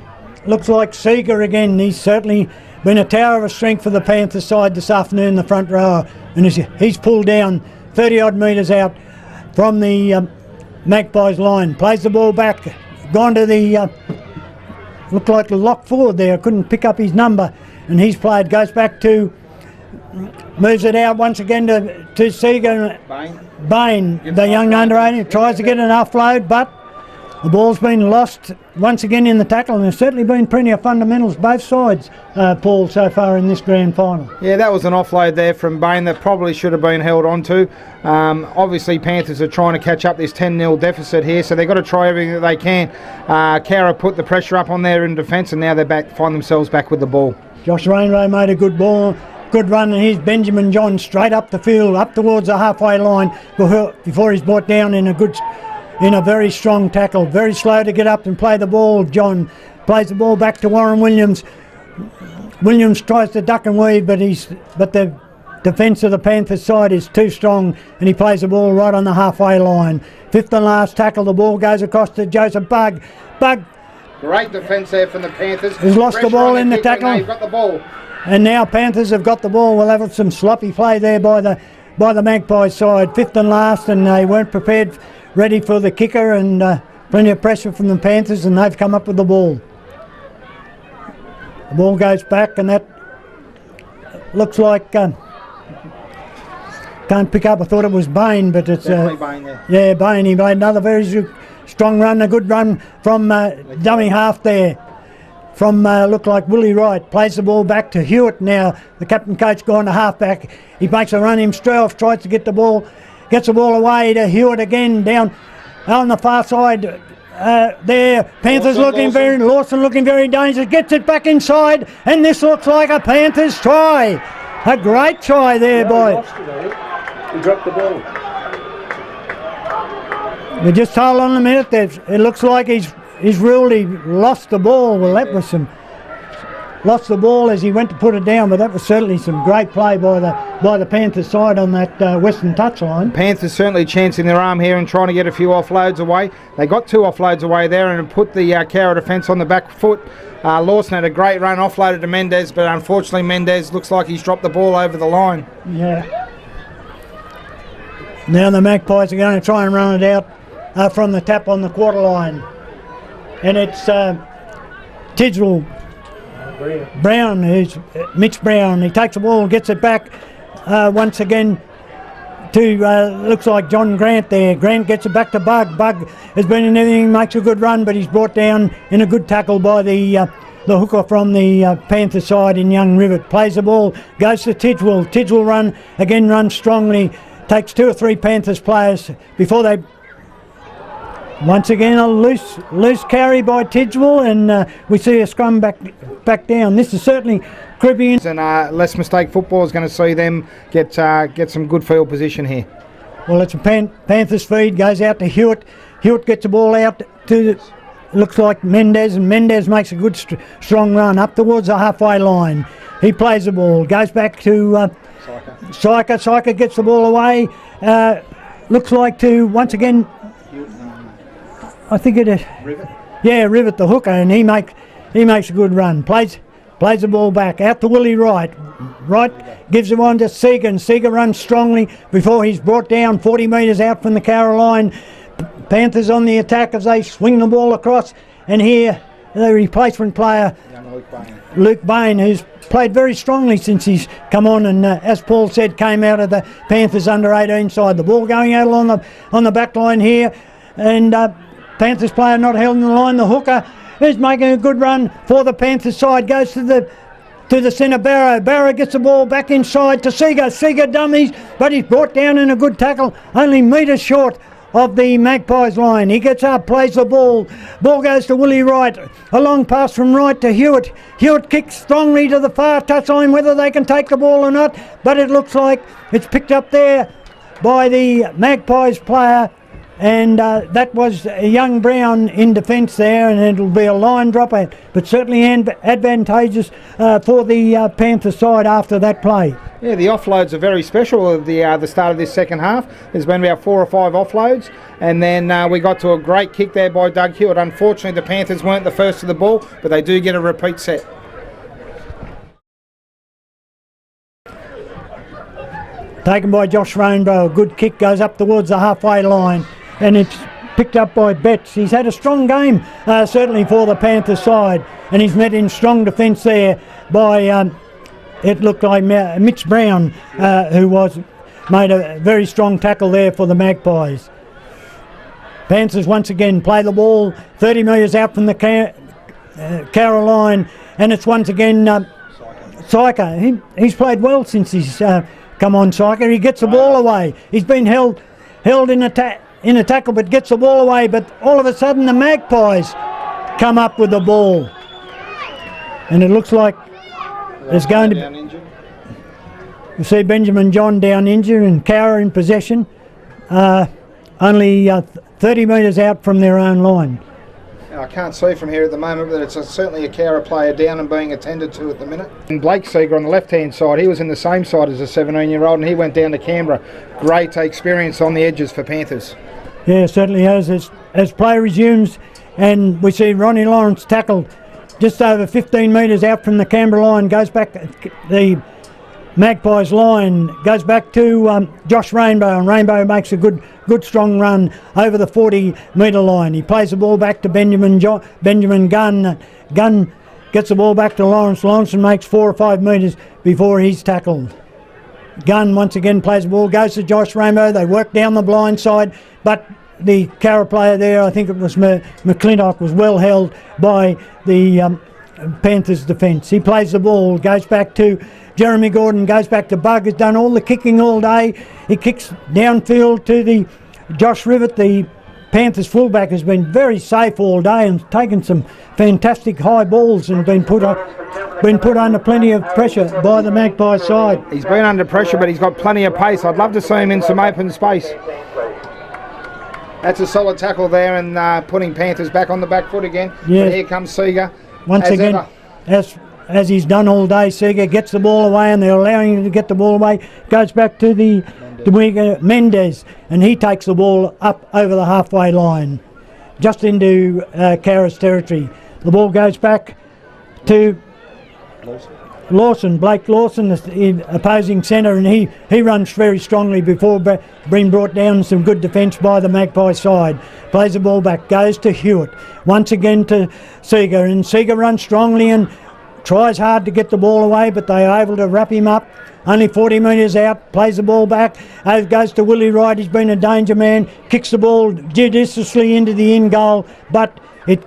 Looks like Seeger again. He's certainly been a tower of strength for the Panthers side this afternoon, the front row. And he's pulled down 30 odd metres out from the Magpies line. Plays the ball back. Gone to the, looked like the lock forward there. Couldn't pick up his number. And he's played, goes back to, moves it out once again to Seeger. Bain, the young under 18, tries to get an offload, but the ball's been lost once again in the tackle, and there's certainly been plenty of fundamentals both sides, Paul, so far in this grand final. Yeah, that was an offload there from Bain that probably should have been held on to. Obviously, Panthers are trying to catch up this 10-0 deficit here, so they've got to try everything that they can. Cowra put the pressure up on there in defence, and now they find themselves back with the ball. Josh Rainbow made a good run, and here's Benjamin John straight up the field, up towards the halfway line before he's brought down in a good in a very strong tackle. Very slow to get up and play the ball. John plays the ball back to Warren Williams. Williams tries to duck and weave, but the defence of the Panthers side is too strong, and he plays the ball right on the halfway line. Fifth and last tackle, the ball goes across to Joseph Bugg. Bugg. Great defence there from the Panthers. Has lost the ball in the tackle. They've got the ball. And now Panthers have got the ball. We'll have some sloppy play there by the Magpies side. Fifth and last, and they weren't prepared, ready for the kicker, and plenty of pressure from the Panthers, and they've come up with the ball. The ball goes back, and that looks like can't pick up. I thought it was Bain, but it's Bain there. Yeah, Bain. He made another very strong run, a good run from dummy half there. From look like Willie Wright, plays the ball back to Hewitt now. The captain coach gone to halfback. He makes a run himself, tries to get the ball, gets the ball away to Hewitt again down on the far side. There, Panthers looking very dangerous. Gets it back inside, and this looks like a Panthers try. A great try there by. He dropped the ball. We just hold on a minute. It looks like he's ruled he lost the ball. Well, that was lost the ball as he went to put it down, but that was certainly some great play by the Panthers side on that western touchline. Panthers certainly chancing their arm here and trying to get a few offloads away. They got 2 offloads away there and put the Cowra defence on the back foot. Lawson had a great run, offloaded to Mendez, but unfortunately Mendez looks like he's dropped the ball over the line. Yeah. Now the Magpies are going to try and run it out from the tap on the quarter line. And it's Tidgell Brown, who's Mitch Brown. He takes the ball, gets it back once again to looks like John Grant there. Grant gets it back to Bugg. Bugg has been in everything, makes a good run, but he's brought down in a good tackle by the hooker from the Panther side in Young Rivet. Plays the ball, goes to Tidgell. Tidgell runs strongly, takes 2 or 3 Panthers players before they. Once again, a loose carry by Tidgell, and we see a scrum back down. This is certainly creeping in. And less mistake football is going to see them get some good field position here. Well, it's a Panthers feed, goes out to Hewitt. Hewitt gets the ball out to, looks like Mendez, and Mendez makes a good strong run up towards the halfway line. He plays the ball, goes back to Syker. Syker gets the ball away. Looks like to, once again, I think it is. Rivet? Yeah, Rivet the hooker, and he makes a good run. Plays the ball back out to Willie Wright. Wright gives it on to Seeger, and Seeger runs strongly before he's brought down 40 metres out from the Cowra line. Panthers on the attack as they swing the ball across, and here the replacement player Luke Bain, who's played very strongly since he's come on, and as Paul said, came out of the Panthers under-18 side. The ball going out on the back line here, and Panthers player not held in the line. The hooker is making a good run for the Panthers side. Goes to the centre, Barrow. Barrow gets the ball back inside to Seeger. Seeger dummies, but he's brought down in a good tackle, only metres short of the Magpies line. He gets up, plays the ball. Ball goes to Willie Wright. A long pass from Wright to Hewitt. Hewitt kicks strongly to the far touchline, whether they can take the ball or not, but it looks like it's picked up there by the Magpies player. And that was a young Brown in defence there, and it'll be a line drop out, but certainly advantageous for the Panther side after that play. Yeah, the offloads are very special at the start of this second half. There's been about 4 or 5 offloads, and then we got to a great kick there by Doug Hewitt. Unfortunately, the Panthers weren't the first to the ball, but they do get a repeat set. Taken by Josh Rainbow. A good kick goes up towards the halfway line, and it's picked up by Betts. He's had a strong game, certainly for the Panthers side, and he's met in strong defence there by, it looked like Mitch Brown, who made a very strong tackle there for the Magpies. Panthers once again play the ball 30 metres out from the Cowra line, and it's once again Syker. He's played well since he's come on, Syker. He gets the ball away. He's been held in a tackle, but gets the ball away. But all of a sudden, the Magpies come up with the ball, and it looks like there's going to be. You see Benjamin John down injured and Cowra in possession. Only 30 metres out from their own line. I can't see from here at the moment, but it's certainly a Cowra player down and being attended to at the minute. And Blake Seeger on the left-hand side, he was in the same side as a 17-year-old, and he went down to Canberra. Great experience on the edges for Panthers. Yeah, certainly has. As play resumes, and we see Ronnie Lawrence tackled just over 15 metres out from the Canberra line, goes back the Magpies line, goes back to Josh Rainbow, and Rainbow makes a good strong run over the 40-metre line. He plays the ball back to Benjamin Gunn. Gunn gets the ball back to Lawrence. Lawrence makes 4 or 5 metres before he's tackled. Gunn once again plays the ball, goes to Josh Rainbow. They work down the blind side, but the Cowra player there, I think it was McClintock, was well held by the Panthers defence. He plays the ball, goes back to Jeremy Gordon, goes back to Bug, has done all the kicking all day. He kicks downfield to the Josh Rivet. The Panthers fullback has been very safe all day and taken some fantastic high balls and been put under plenty of pressure by the Magpie side. He's been under pressure, but he's got plenty of pace. I'd love to see him in some open space. That's a solid tackle there, and putting Panthers back on the back foot again. Yeah. But here comes Seeger. Once again, as he's done all day, Seeger gets the ball away, and they're allowing him to get the ball away. Goes back to the Mendez, and he takes the ball up over the halfway line, just into Cowra's territory. The ball goes back to Blake Lawson, the opposing centre, and he runs very strongly before being brought down. Some good defence by the Magpie side. Plays the ball back, goes to Hewitt, once again to Seeger, and Seeger runs strongly and tries hard to get the ball away, but they are able to wrap him up. Only 40 metres out, plays the ball back, goes to Willie Wright. He's been a danger man, kicks the ball judiciously into the in goal, but it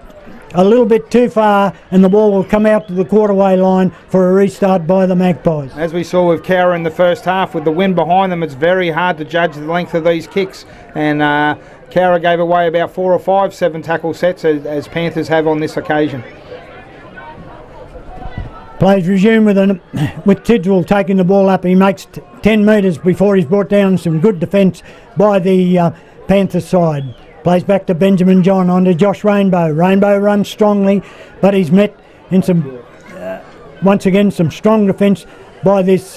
a little bit too far, and the ball will come out to the quarterway line for a restart by the Magpies. As we saw with Cowra in the first half, with the wind behind them, it's very hard to judge the length of these kicks, and Cowra gave away about 4 or 5 7-tackle sets, as Panthers have on this occasion. Plays resume with Tidwell taking the ball up. He makes 10 metres before he's brought down. Some good defence by the Panthers side. Plays back to Benjamin John, onto Josh Rainbow. Rainbow runs strongly, but he's met in some, once again, some strong defence by this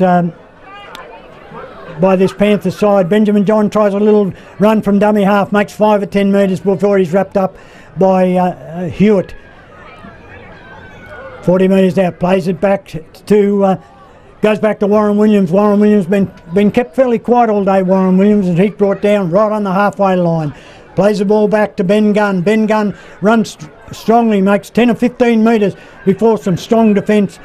Panthers side. Benjamin John tries a little run from dummy half, makes 5 or 10 metres before he's wrapped up by Hewitt. 40 metres out, plays it back to, goes back to Warren Williams. Warren Williams been kept fairly quiet all day, Warren Williams, and he's brought down right on the halfway line. Plays the ball back to Ben Gunn. Ben Gunn runs strongly, makes 10 or 15 metres before some strong defence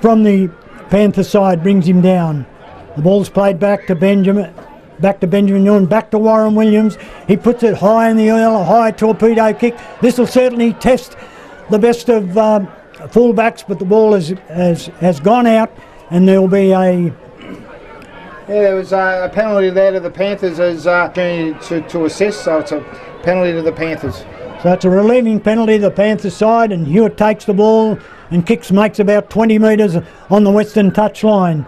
from the Panther side brings him down. The ball's played back to Benjamin Ewan, back to Warren Williams. He puts it high in the air, a high torpedo kick. This will certainly test the best of fullbacks, but the ball has gone out, and there will be a... Yeah, there was a penalty there to the Panthers as to assist, so it's a penalty to the Panthers. So it's a relieving penalty to the Panthers side, and Hewitt takes the ball and makes about 20 metres on the western touchline.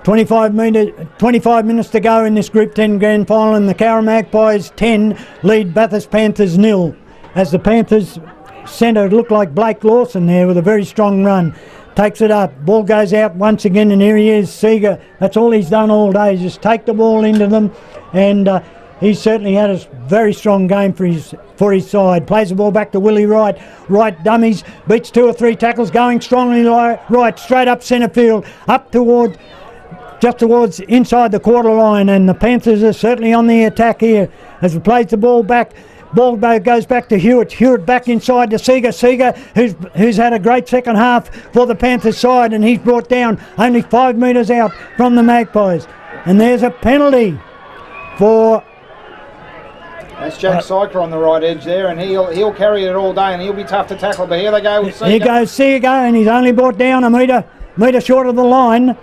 25 minutes to go in this Group 10 grand final, and the Cowra Magpies 10 lead Bathurst Panthers 0, as the Panthers centre looked like Blake Lawson there with a very strong run. Takes it up, ball goes out once again, and here he is, Seeger. That's all he's done all day, just take the ball into them, and he's certainly had a very strong game for his side. Plays the ball back to Willie Wright. Wright dummies, beats 2 or 3 tackles, going strongly right, straight up centre field, up just towards inside the quarter line, and the Panthers are certainly on the attack here as he plays the ball back. Ball goes back to Hewitt. Hewitt back inside to Seeger. Seeger, who's had a great second half for the Panthers side, and he's brought down only 5 metres out from the Magpies. And there's a penalty for... That's Jack Syker on the right edge there, and he'll carry it all day, and he'll be tough to tackle. But here they go with Seeger. Here goes Seeger, and he's only brought down a metre short of the line.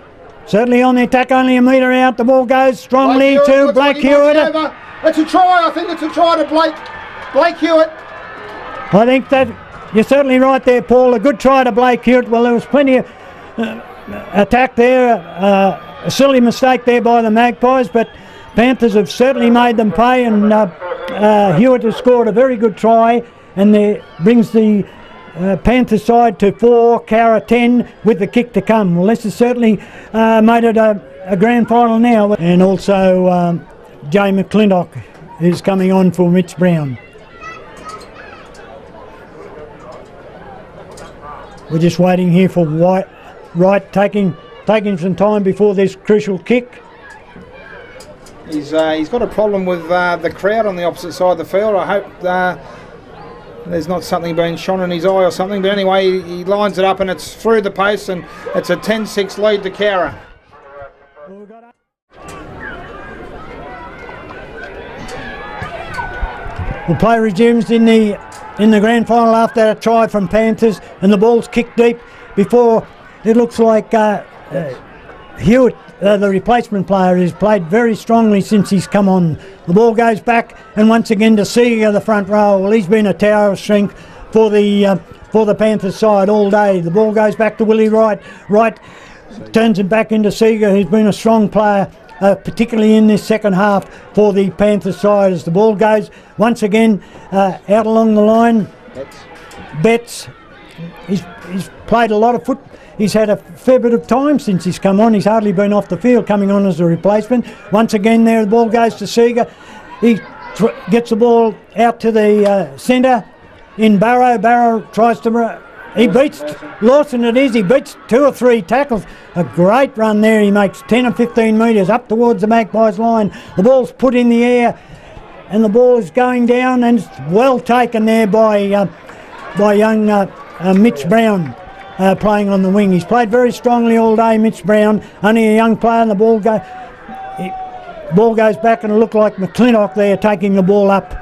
Certainly on the attack, only a metre out. The ball goes strongly to Blake Hewitt. It's a try. I think it's a try to Blake Hewitt. I think that you're certainly right there, Paul. A good try to Blake Hewitt. Well, there was plenty of attack there. A silly mistake there by the Magpies, but Panthers have certainly made them pay, and Hewitt has scored a very good try, and brings the Panthers side to 4, Cowra 10, with the kick to come. Well, this has certainly made it a grand final now. And also Jay McClintock is coming on for Mitch Brown. We're just waiting here for Wright taking some time before this crucial kick. He's got a problem with the crowd on the opposite side of the field. I hope there's not something being shone in his eye or something, but anyway, he lines it up and it's through the post, and it's a 10-6 lead to Cowra. Well, play resumes in the grand final after a try from Panthers, and the ball's kicked deep before it looks like Hewitt, the replacement player, has played very strongly since he's come on. The ball goes back, and once again to Seeger, the front row. Well, he's been a tower of strength for the Panthers side all day. The ball goes back to Willie Wright. Wright turns it back into Seeger, who's been a strong player, particularly in this second half for the Panthers side. As the ball goes once again out along the line, Betts. He's played a lot of foot. He's had a fair bit of time since he's come on. He's hardly been off the field, coming on as a replacement. Once again there, the ball goes to Seeger. He gets the ball out to the centre in Barrow. Barrow tries to... He beats Lawson, it is. He beats 2 or 3 tackles. A great run there. He makes 10 or 15 metres up towards the Magpies line. The ball's put in the air, and the ball is going down, and it's well taken there by young Mitch Brown. Playing on the wing. He's played very strongly all day, Mitch Brown, only a young player, and the ball goes back, and it looked like McClintock there taking the ball up.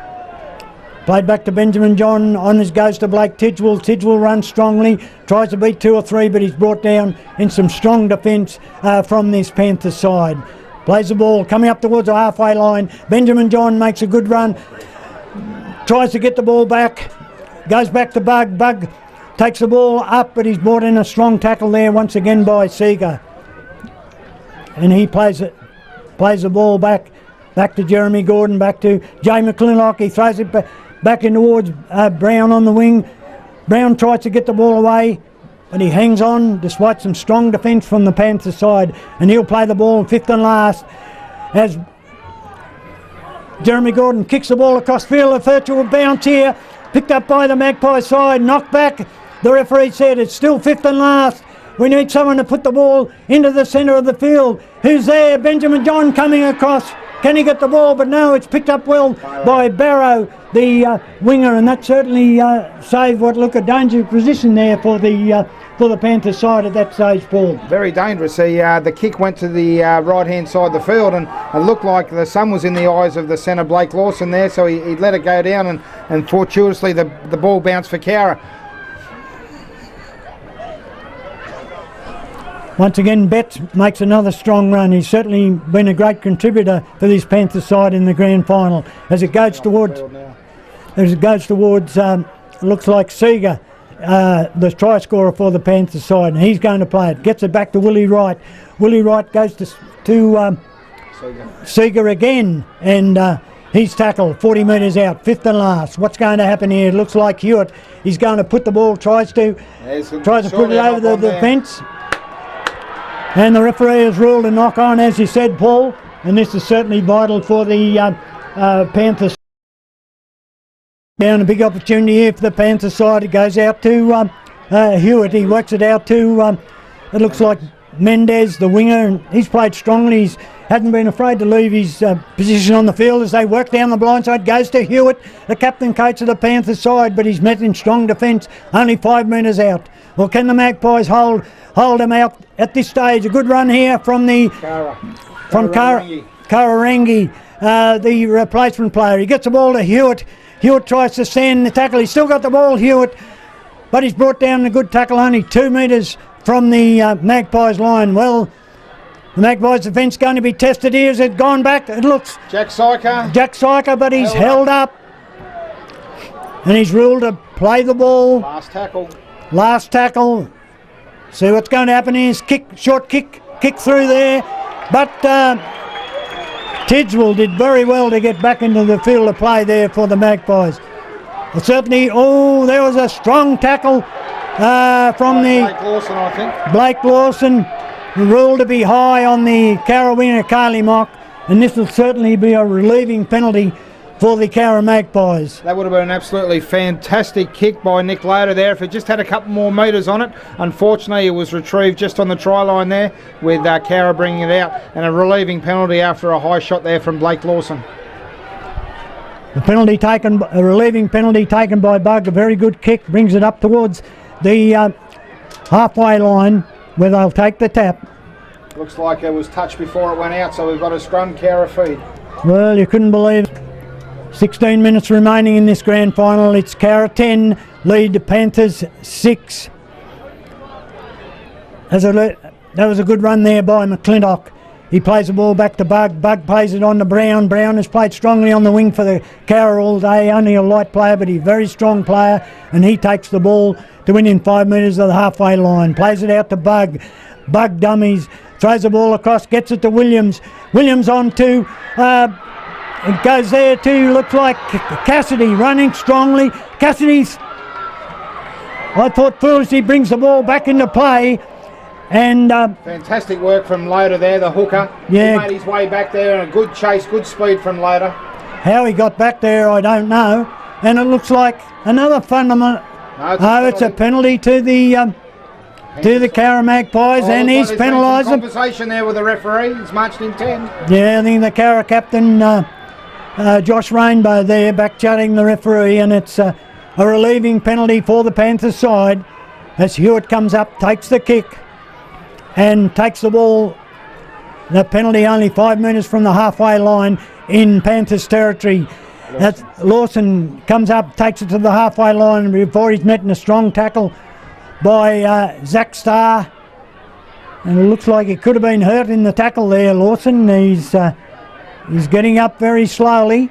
Played back to Benjamin John, on his goes to Blake Tidgwell. Tidgwell runs strongly, tries to beat 2 or 3, but he's brought down in some strong defence from this Panthers side. Plays the ball, coming up towards the halfway line. Benjamin John makes a good run, tries to get the ball back, goes back to Bug. Bug takes the ball up, but he's brought in a strong tackle there once again by Seeger. And he plays the ball back to Jeremy Gordon, back to Jay McClintock. He throws it back in towards Brown on the wing. Brown tries to get the ball away, but he hangs on despite some strong defence from the Panthers side. And he'll play the ball fifth and last as Jeremy Gordon kicks the ball across field. A virtual bounce here, picked up by the Magpie side, knocked back. The referee said it's still fifth and last. We need someone to put the ball into the centre of the field. Who's there? Benjamin John coming across. Can he get the ball? But no, it's picked up well by Barrow, the winger, and that certainly saved what looked a dangerous position there for the Panthers side at that stage, Paul. Very dangerous. The kick went to the right-hand side of the field, and it looked like the sun was in the eyes of the centre, Blake Lawson, there, so he let it go down, and fortuitously the ball bounced for Cowra. Once again, Betts makes another strong run. He's certainly been a great contributor for this Panthers side in the grand final. As it goes towards, looks like Seeger, the try scorer for the Panthers side, and he's going to play it. Gets it back to Willie Wright. Willie Wright goes to Seeger again, and he's tackled 40 metres out, fifth and last. What's going to happen here? It looks like Hewitt. He's going to put the ball, tries to put it over the fence. And the referee has ruled a knock on, as you said, Paul, and this is certainly vital for the Panthers. Down a big opportunity here for the Panthers side. It goes out to Hewitt. He works it out to, it looks like Mendez, the winger, and he's played strongly. He hasn't been afraid to leave his position on the field as they work down the blind side. Goes to Hewitt, the captain coach of the Panthers side, but he's met in strong defence, only 5 metres out. Well, can the Magpies hold him out at this stage? A good run here from Cowra, the replacement player. He gets the ball to Hewitt. Hewitt tries to stand the tackle. He's still got the ball, Hewitt, but he's brought down a good tackle, only 2 metres from the Magpies line. Well, the Magpies defence going to be tested here. Has it gone back? It looks... Jack Syker, but he's held up. And he's ruled to play the ball. Last tackle. See what's going to happen here is short kick through there. But Tidswell did very well to get back into the field of play there for the Magpies. Well, certainly, there was a strong tackle from the Blake Lawson, I think. Blake Lawson, ruled to be high on the Carrawinna Carly mock, and this will certainly be a relieving penalty for the Cowra Magpies. That would have been an absolutely fantastic kick by Nick Loader there if it just had a couple more metres on it. Unfortunately, it was retrieved just on the try line there with Cowra bringing it out, and a relieving penalty after a high shot there from Blake Lawson. A relieving penalty taken by Bug. A very good kick, brings it up towards the halfway line where they'll take the tap. Looks like it was touched before it went out, so we've got a scrum Cowra feed. Well, you couldn't believe it. 16 minutes remaining in this grand final. It's Cowra 10, lead the Panthers 6. That was a good run there by McClintock. He plays the ball back to Bug. Bug plays it on to Brown. Brown has played strongly on the wing for the Cowra all day. Only a light player, but he's a very strong player, and he takes the ball to within 5 metres of the halfway line. Plays it out to Bug. Bug dummies. Throws the ball across, gets it to Williams. Williams on to... it goes there to, looks like Cassidy running strongly. Cassidy's, I thought foolishly, brings the ball back into play. And fantastic work from Loader there, the hooker. Yeah. He made his way back there, and a good chase, good speed from Loader. How he got back there, I don't know. And it looks like another fundamental... No, it's a penalty to the Cowra Magpies, and he's penalised them. Conversation there with the referee. He's marched in 10. Yeah, I think the Cowra captain, Josh Rainbow there, back-chatting the referee, and it's a relieving penalty for the Panthers side as Hewitt comes up, takes the kick, and takes the ball. The penalty only 5 metres from the halfway line in Panthers territory. Lawson comes up, takes it to the halfway line before he's met in a strong tackle by Zach Starr, and it looks like he could have been hurt in the tackle there. Lawson, he's getting up very slowly,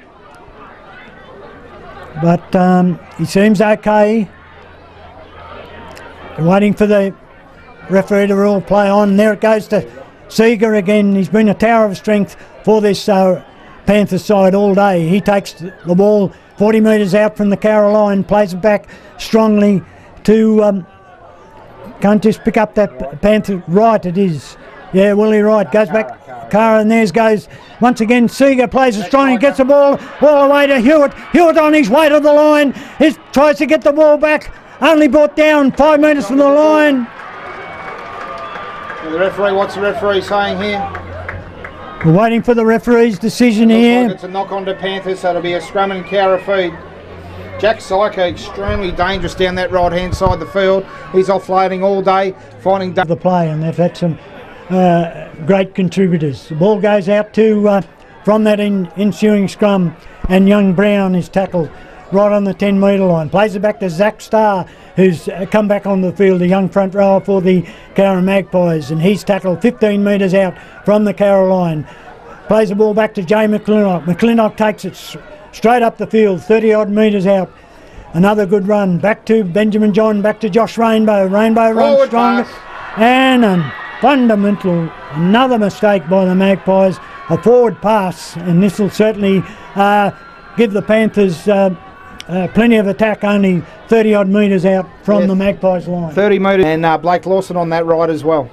but he seems okay. Waiting for the referee to rule play on. There it goes to Seeger again. He's been a tower of strength for this Panthers side all day. He takes the ball 40 metres out from the Cowra line, plays it back strongly to... can't just pick up that Panther. Right, it is. Yeah, Willie Wright goes back. Cowra, and there's goes once again. Seeger plays it strong. He gets the ball all the way to Hewitt. Hewitt on his way to the line. He tries to get the ball back. Only brought down 5 metres from the line. The referee, what's the referee saying here? We're waiting for the referee's decision here. Like it's a knock on to Panthers, so it'll be a scrum and Cowra feed. Jack Syker extremely dangerous down that right hand side of the field. He's offloading all day, finding the play, and they've had some great contributors. The ball goes out to from that ensuing scrum, and young Brown is tackled right on the 10 metre line. Plays it back to Zach Starr, who's come back on the field, a young front rower for the Cowra Magpies, and he's tackled 15 metres out from the Cowra line. Plays the ball back to Jay McClintock. McClintock takes it straight up the field, 30 odd metres out. Another good run back to Benjamin John, back to Josh Rainbow. Rainbow runs stronger, and a fundamental, another mistake by the Magpies, a forward pass, and this will certainly give the Panthers plenty of attack, only 30 odd metres out from the Magpies line. 30 metres, and Blake Lawson on that right as well.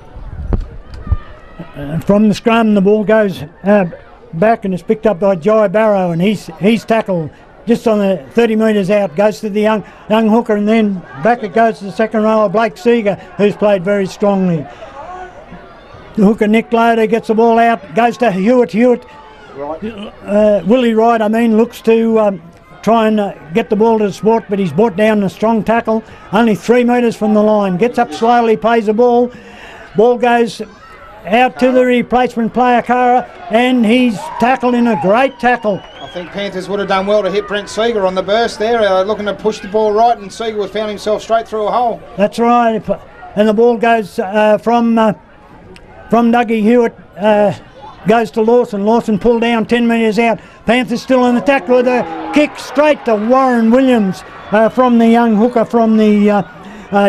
From the scrum, the ball goes back and is picked up by Jai Barrow, and he's tackled just on the 30 metres out, goes to the young hooker, and then back it goes to the second rower, Blake Seeger, who's played very strongly. The hooker, Nick Loader, gets the ball out, goes to Hewitt. Right. Willie Wright, looks to try and get the ball to the sport, but he's brought down a strong tackle, only 3 metres from the line. Gets up slowly, plays the ball. Ball goes out to the replacement player, Cowra, and he's tackled in a great tackle. I think Panthers would have done well to hit Brent Seeger on the burst there, looking to push the ball right, and Seeger found himself straight through a hole. That's right, and the ball goes from Dougie Hewitt, goes to Lawson. Lawson pulled down 10 metres out. Panthers still in attack with a kick straight to Warren Williams from the young hooker, from the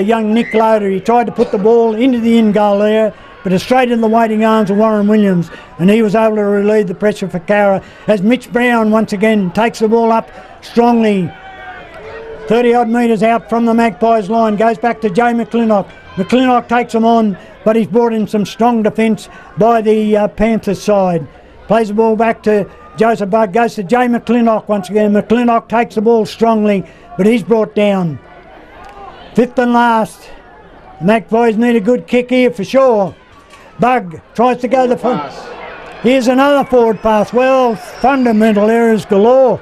young Nick Loader. He tried to put the ball into the in goal there. but it's straight in the waiting arms of Warren Williams, and he was able to relieve the pressure for Cowra as Mitch Brown once again takes the ball up strongly. 30 odd metres out from the Magpies line, goes back to Joe McClintock. McClintock takes him on, but he's brought in some strong defence by the Panthers side. Plays the ball back to Joseph Bugg, goes to Jay McClintock once again. McClintock takes the ball strongly, but he's brought down. Fifth and last. The Magpies need a good kick here for sure. Bugg tries to go the front. Here's another forward pass. Well, fundamental errors galore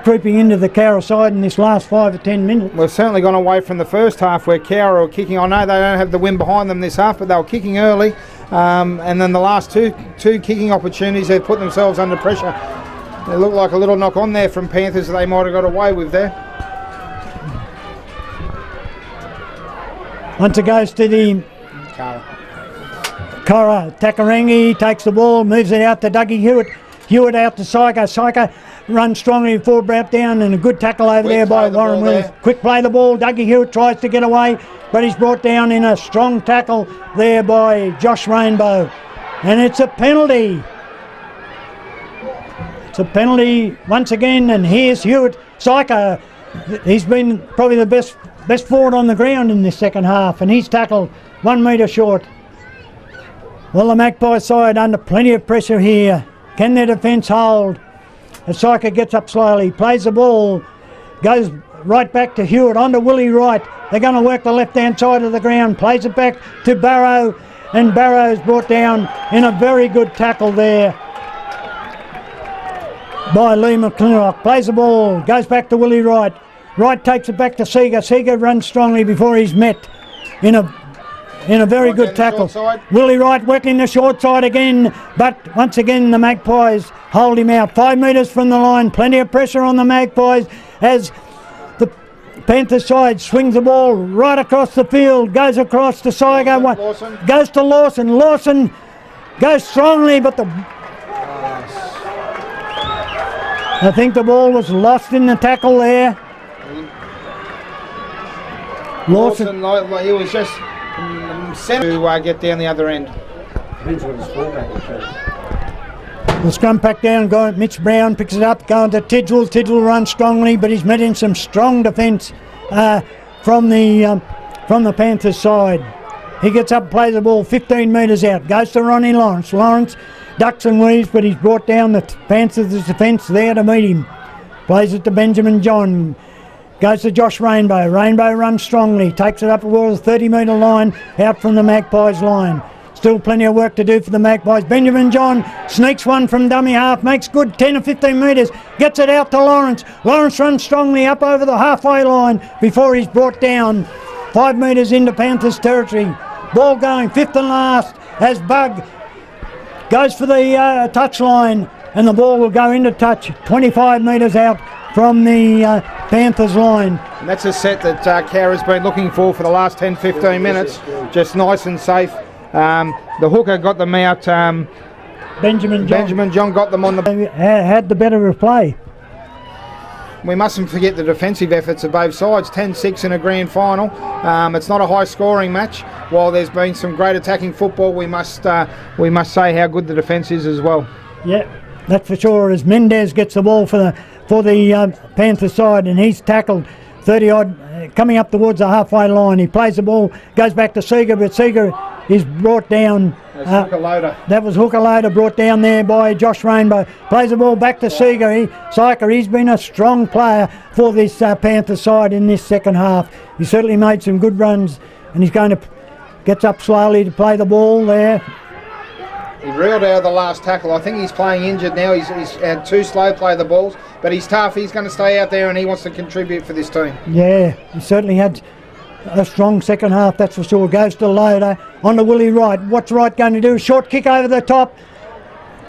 creeping into the Cowra side in this last 5 or 10 minutes. We've certainly gone away from the first half where Cowra were kicking. I know they don't have the wind behind them this half, but they were kicking early. And then the last two kicking opportunities, they've put themselves under pressure. It looked like a little knock on there from Panthers that they might have got away with there. Once it goes to the Cowra. Takarangi takes the ball, moves it out to Dougie Hewitt. Hewitt out to Syker. Syker runs strongly forward, brought down, and a good tackle over there by Warren Williams. Quick play the ball. Dougie Hewitt tries to get away, but he's brought down in a strong tackle there by Josh Rainbow. And it's a penalty. It's a penalty once again, and here's Hewitt. Syker, he's been probably the best forward on the ground in this second half, and he's tackled 1 metre short. Well, the Magpie side under plenty of pressure here. Can their defence hold? As Syker gets up slowly, plays the ball, goes right back to Hewitt, onto Willie Wright. They're going to work the left-hand side of the ground, plays it back to Barrow, and Barrow's brought down in a very good tackle there by Lee McClintock. Plays the ball, goes back to Willie Wright. Wright takes it back to Seeger. Seeger runs strongly before he's met in a very good tackle. Willie Wright working the short side again, but once again the Magpies hold him out. 5 metres from the line, plenty of pressure on the Magpies as the Panthers side swings the ball right across the field, goes across to Syger, goes to Lawson. Lawson goes strongly, but I think the ball was lost in the tackle there. Lawson, he was just sent to get down the other end. The scrum pack down, going. Mitch Brown picks it up, going to Tidgell. Tidgell runs strongly, but he's met in some strong defence from the Panthers side. He gets up, plays the ball 15 metres out, goes to Ronnie Lawrence. Lawrence ducks and weaves, but he's brought down the Panthers' defence there to meet him. Plays it to Benjamin John. Goes to Josh Rainbow. Rainbow runs strongly, takes it up towards the 30-metre line, out from the Magpies line. Still plenty of work to do for the Magpies. Benjamin John sneaks one from dummy half, makes good 10 or 15 metres, gets it out to Lawrence. Lawrence runs strongly up over the halfway line before he's brought down 5 metres into Panthers territory. Ball going, fifth and last, as Bugg goes for the touch line, and the ball will go into touch 25 metres out from the Panthers line. And that's a set that Cowra's been looking for the last 10-15 minutes, just nice and safe. The hooker got them out. Benjamin John got them on the... Had the better of play. We mustn't forget the defensive efforts of both sides. 10-6 in a grand final. It's not a high-scoring match. While there's been some great attacking football, we must say how good the defence is as well. Yeah, that's for sure. As Mendez gets the ball for the Panther side, and he's tackled 30 odd, coming up towards the halfway line. He plays the ball, goes back to Seeger, but Seeger is brought down. That was Hooker Loader, brought down there by Josh Rainbow. Plays the ball back to Seeger. Syker, he's been a strong player for this Panther side in this second half. He certainly made some good runs, and he's going to gets up slowly to play the ball there. He reeled out of the last tackle. I think he's playing injured now. He's had two slow play the balls, but he's tough. He's going to stay out there and he wants to contribute for this team. Yeah, he certainly had a strong second half, that's for sure. Goes to Loader, on to Willie Wright. What's Wright going to do? Short kick over the top,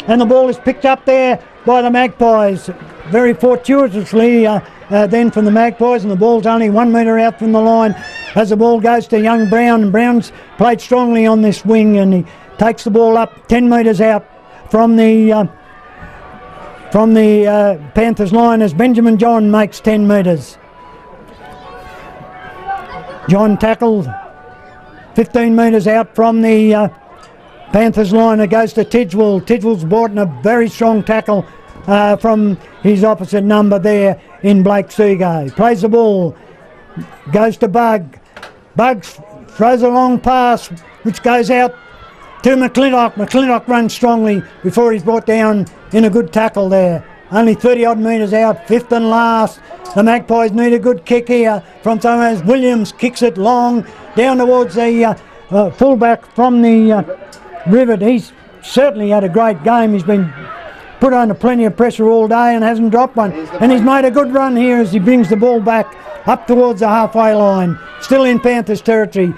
and the ball is picked up there by the Magpies. Very fortuitously then from the Magpies, and the ball's only 1 metre out from the line as the ball goes to young Brown. And Brown's played strongly on this wing, and he takes the ball up 10 metres out from the Panthers line as Benjamin John makes 10 metres. John tackled 15 metres out from the Panthers liner goes to Tidgwell. Tidgwell's brought in a very strong tackle from his opposite number there in Blake Seago. Plays the ball, goes to Bug. Bug throws a long pass which goes out to McClintock. McClintock runs strongly before he's brought down in a good tackle there. Only 30 odd metres out, fifth and last. The Magpies need a good kick here from Thomas. Williams kicks it long down towards the fullback from the Rivet. He's certainly had a great game. He's been put under plenty of pressure all day and hasn't dropped one. And he's made a good run here as he brings the ball back up towards the halfway line. Still in Panthers territory.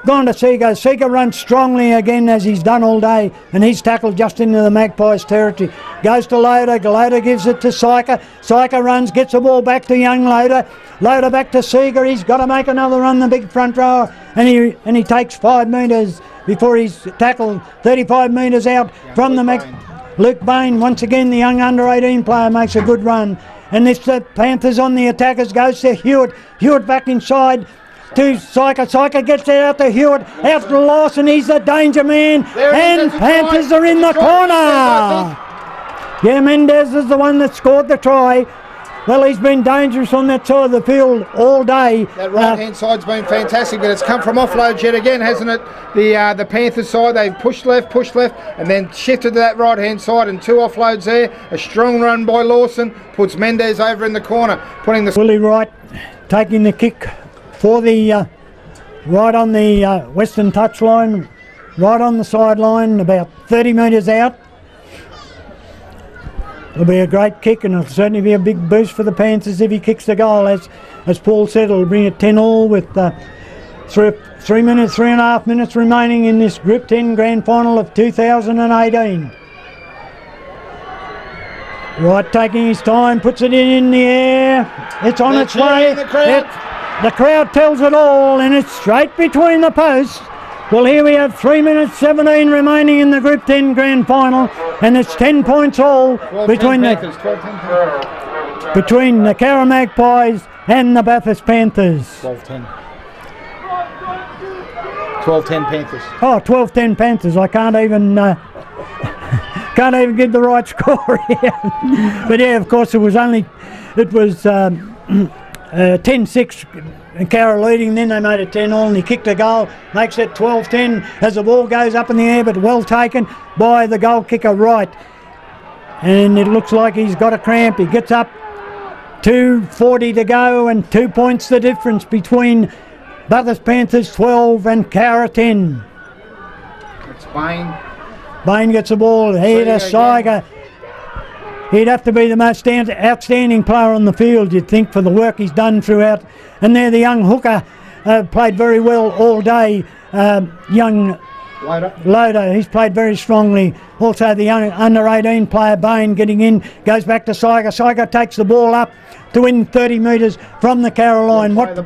Gone to Seago. Seago runs strongly again as he's done all day, and he's tackled just into the Magpies territory. Goes to Loader. Loader gives it to Syker. Syker runs, gets the ball back to young Loader. Loader back to Seager. He's got to make another run, the big front rower, and he takes 5 metres before he's tackled 35 metres out from the Luke Bain. Once again, the young under-18 player makes a good run, and this Panthers on the attackers. Goes to Hewitt. Hewitt back inside to Syker. Syker gets it out to Hewitt, out to Lawson. He's the danger man, and Panthers are in the corner. Yeah, Mendez is the one that scored the try. Well, he's been dangerous on that side of the field all day. That right-hand side's been fantastic, but it's come from offloads yet again, hasn't it? The Panthers side, they've pushed left, and then shifted to that right-hand side, and 2 offloads there. A strong run by Lawson puts Mendez over in the corner, putting the... Willie Wright taking the kick for the right on the western touchline, right on the sideline, about 30 metres out. It'll be a great kick, and it'll certainly be a big boost for the Panthers if he kicks the goal. As Paul said, it'll bring it 10-all with 3.5 minutes remaining in this Group 10 Grand Final of 2018. Wright taking his time, puts it in the air. It's on its way. The crowd tells it all, and it's straight between the posts. Well, here we have 3 minutes 17 remaining in the Group 10 Grand Final, and it's 10 points all between the Cowra Magpies and the Bathurst Panthers. 12-10. 12-10 Panthers. Oh, 12-10 Panthers. I can't even give the right score here. But yeah, of course, it was 10-6. And Cowra leading, then they made it 10-all, and he kicked a goal, makes it 12-10 as the ball goes up in the air, but well taken by the goal kicker Wright. And it looks like he's got a cramp. He gets up, 2:40 to go, and 2 points the difference between Bathurst Panthers 12 and Cowra 10. It's Bain. Bain gets the ball, here to Syger. He'd have to be the most outstanding player on the field, you'd think, for the work he's done throughout. And there the young hooker played very well all day. Young Loader, he's played very strongly. Also the young under-18 player, Bain, getting in, goes back to Syger. Syger takes the ball up to win 30 metres from the Cowra line. What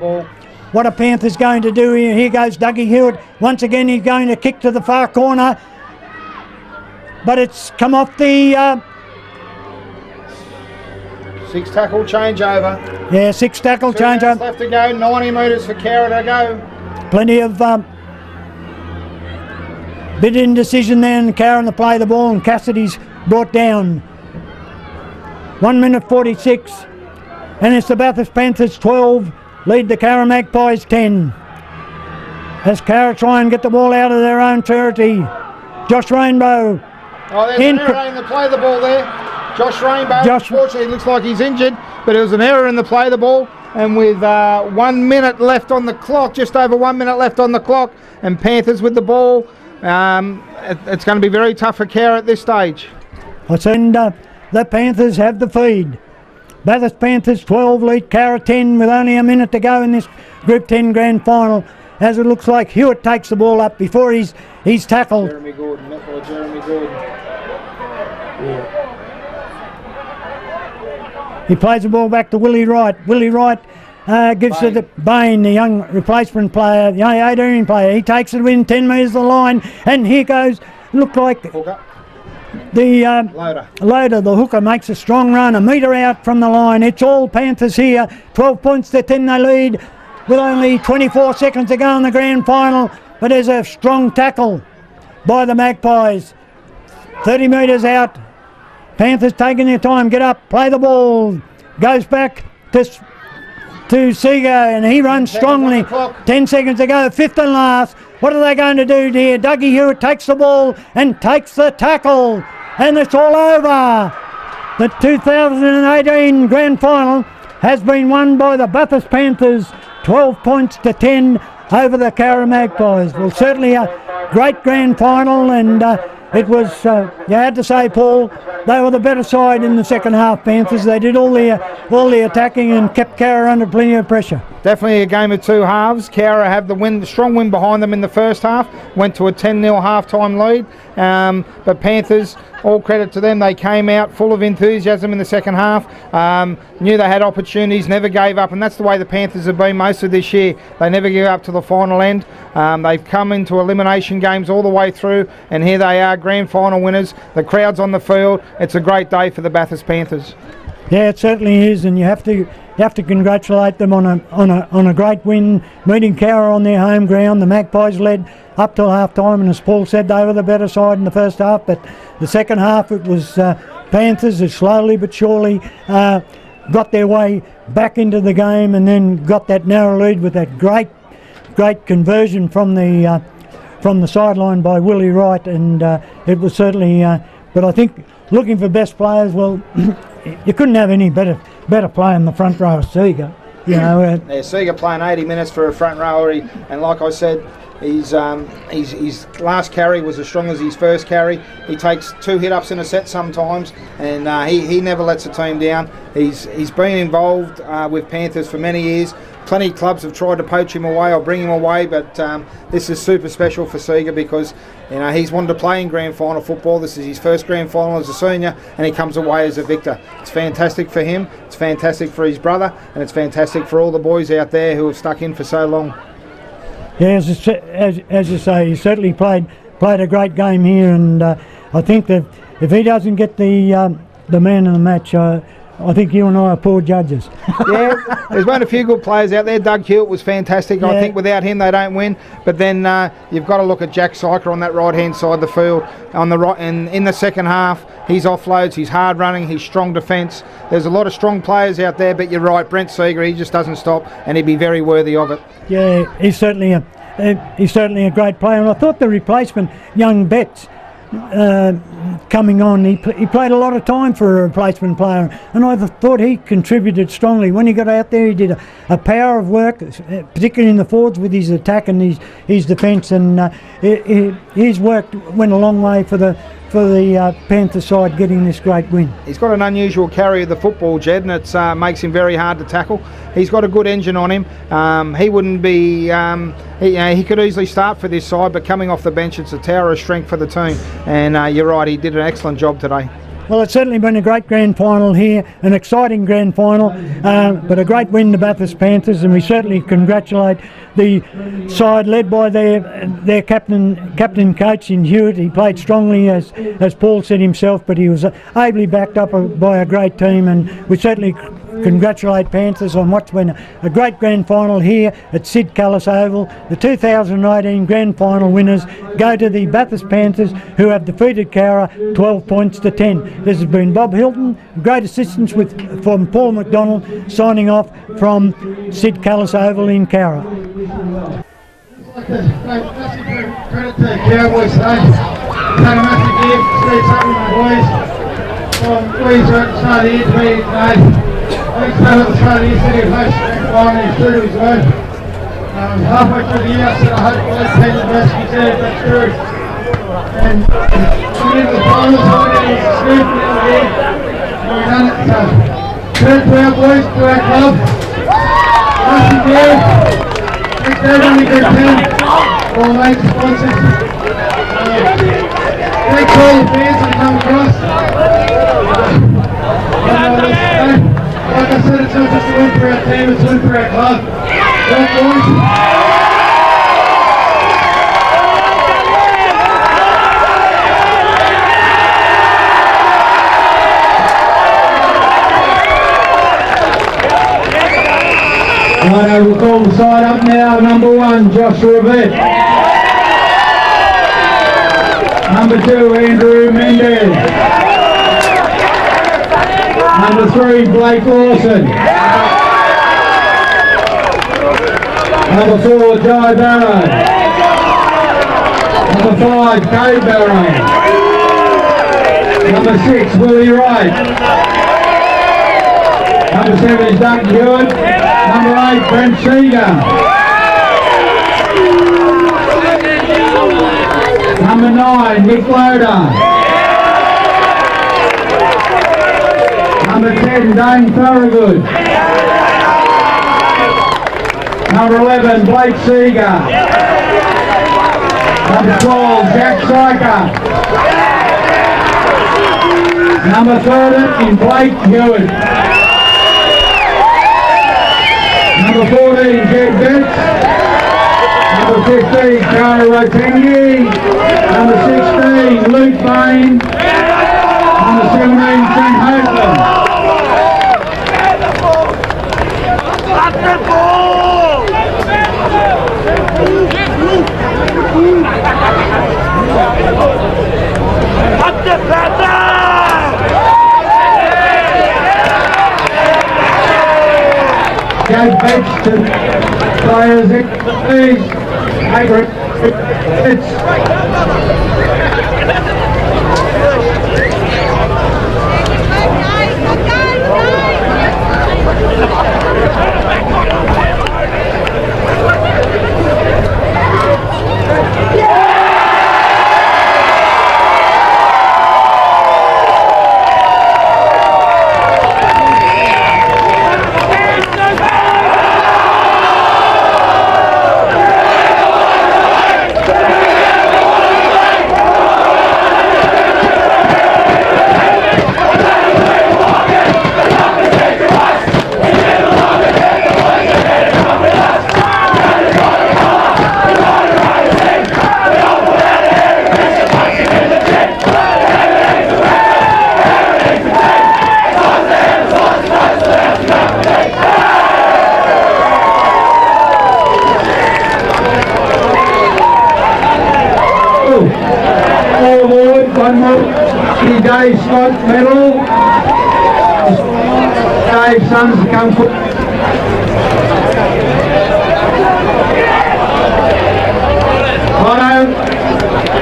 are Panthers going to do here? Here goes Dougie Hewitt. Once again, he's going to kick to the far corner. But it's come off the... 6 tackle changeover. Yeah, 6 tackle changeover. Left to go, 90 metres for Cowra to go. Plenty of bit indecision there, and Cowra to play the ball, and Cassidy's brought down. 1 minute 46, and it's the Bathurst Panthers 12, lead the Cowra Magpies 10. As Cowra try and get the ball out of their own territory. Josh Rainbow. Oh, there's an error in the play of the ball there. Josh Rainbow, unfortunately, looks like he's injured, but it was an error in the play of the ball. And with 1 minute left on the clock, just over 1 minute left on the clock, and Panthers with the ball, it's going to be very tough for Cowra at this stage. And the Panthers have the feed. Bathurst Panthers 12 lead Cowra 10 with only a minute to go in this Group 10 Grand Final. As it looks like Hewitt takes the ball up before he's tackled. Jeremy Gordon, met by Jeremy Gordon. Yeah. He plays the ball back to Willie Wright. Willie Wright gives it to Bain, the young replacement player, the 18 player. He takes it within 10 metres of the line, and here goes, look like Hooker. The Loader, the hooker, makes a strong run, a metre out from the line. It's all Panthers here. 12 points to 10 they lead with only 24 seconds to go in the grand final. But there's a strong tackle by the Magpies. 30 metres out. Panthers taking their time. Get up, play the ball. Goes back to Seager, and he runs strongly. 10 seconds to go, fifth and last. What are they going to do here? Dougie Hewitt takes the ball and takes the tackle, and it's all over. The 2018 grand final has been won by the Bathurst Panthers, 12 points to 10 over the Cowra Magpies. Well, certainly a great grand final, and it was, you had to say, Paul, they were the better side in the second half, Panthers. They did all the attacking and kept Cowra under plenty of pressure. Definitely a game of two halves. Cowra have the strong win behind them in the first half, went to a 10-0 half-time lead, but Panthers, all credit to them, they came out full of enthusiasm in the second half, knew they had opportunities, never gave up, and that's the way the Panthers have been most of this year. They never give up to the final end. They've come into elimination games all the way through, and here they are, grand final winners. The crowd's on the field. It's a great day for the Bathurst Panthers. Yeah, it certainly is, and you have to congratulate them on a great win, meeting Cowra on their home ground. The Magpies led up till half time, and as Paul said, they were the better side in the first half, but the second half it was Panthers who slowly but surely got their way back into the game, and then got that narrow lead with that great conversion from the sideline by Willie Wright, and it was certainly but I think looking for best players, well, you couldn't have any better player in the front row of Seager. You know, Seager playing 80 minutes for a front rower, and like I said, his last carry was as strong as his first carry. He takes 2 hit-ups in a set sometimes, and he never lets a team down. He's been involved with Panthers for many years. Plenty of clubs have tried to poach him away or bring him away, but this is super special for Seager because he's wanted to play in grand final football. This is his first grand final as a senior, and he comes away as a victor. It's fantastic for him, it's fantastic for his brother, and it's fantastic for all the boys out there who have stuck in for so long. Yeah, as you say, he certainly played a great game here, and I think that if he doesn't get the man of the match, I think you and I are poor judges. Yeah, there's been a few good players out there. Doug Hewitt was fantastic. Yeah. I think without him they don't win. But then you've got to look at Jack Syker on that right-hand side of the field. On the right, and in the second half, his offloads, he's hard running, he's strong defence. There's a lot of strong players out there, but you're right, Brent Seager, he just doesn't stop, and he'd be very worthy of it. Yeah, he's certainly a great player. And I thought the replacement, young Betts, coming on, he played a lot of time for a replacement player, and I thought he contributed strongly. When he got out there, he did a power of work, particularly in the forwards with his attack and his defence, and his work went a long way for the Panther side getting this great win. He's got an unusual carry of the football, Jed, and it makes him very hard to tackle. He's got a good engine on him. He wouldn't be... he could easily start for this side, but coming off the bench, it's a tower of strength for the team. And you're right, he did an excellent job today. Well, it's certainly been a great grand final here, an exciting grand final, but a great win to Bathurst Panthers, and we certainly congratulate the side led by their captain coach in Hewitt. He played strongly, as Paul said himself, but he was ably backed up by a great team, and we certainly congratulate Panthers on what's been a great grand final here at Sid Callis Oval. The 2018 grand final winners go to the Bathurst Panthers, who have defeated Cowra 12 points to 10. This has been Bob Hilton, great assistance from Paul McDonald, signing off from Sid Callis Oval in Cowra. I'd like to massive credit to the Cowboys today. Had a massive gift to see some of my boys from boys who are at the start of the year to be here today. I think so at the start of the year said he would host the grand final, he's true to his word. Halfway through the year I said I hope the league team the best, he said that's true. And coming into the finals, I think it's a scoop in the year. We've done it, so credit to our boys, to our club. Massive year. Thanks to everyone in Group 10, all the mates, sponsors. Thanks to all the fans that come across. Like I said, it's not just a win for our team, it's a win for our club. Well, boys. Right, we'll call the side up now. Number 1, Joshua Vitt. Number 2, Andrew Mendez. Number 3, Blake Lawson. Number 4, Jai Barrow. Number 5, Cade Barrow. Number 6, Willie Wright. Number 7 is Doug Hewitt. Number 8, Brent Seeger. Number 9, Nick Loader. Number 10, Dane Thorogood. Number 11, Blake Seeger. Number 12, Jack Syker. Number 13, Blake Hewitt. Number 14, Jed Betts. Number 15, Cowra Rotengi. Number 16, Luke Bain. Number 17, Trent Hopeland. Jed Betts to players, please. It's one more, the Dave Scott medal. Dave's sons come for. Righto,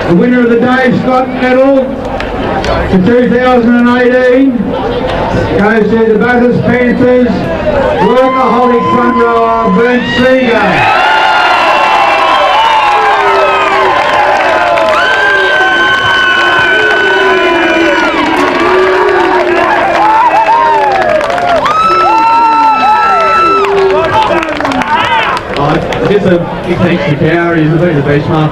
the winner of the Dave Scott medal for 2018 goes to the Bathurst Panthers workaholic front rower Brent Seeger. Just a big thanks to Cowra, he's been the benchmark.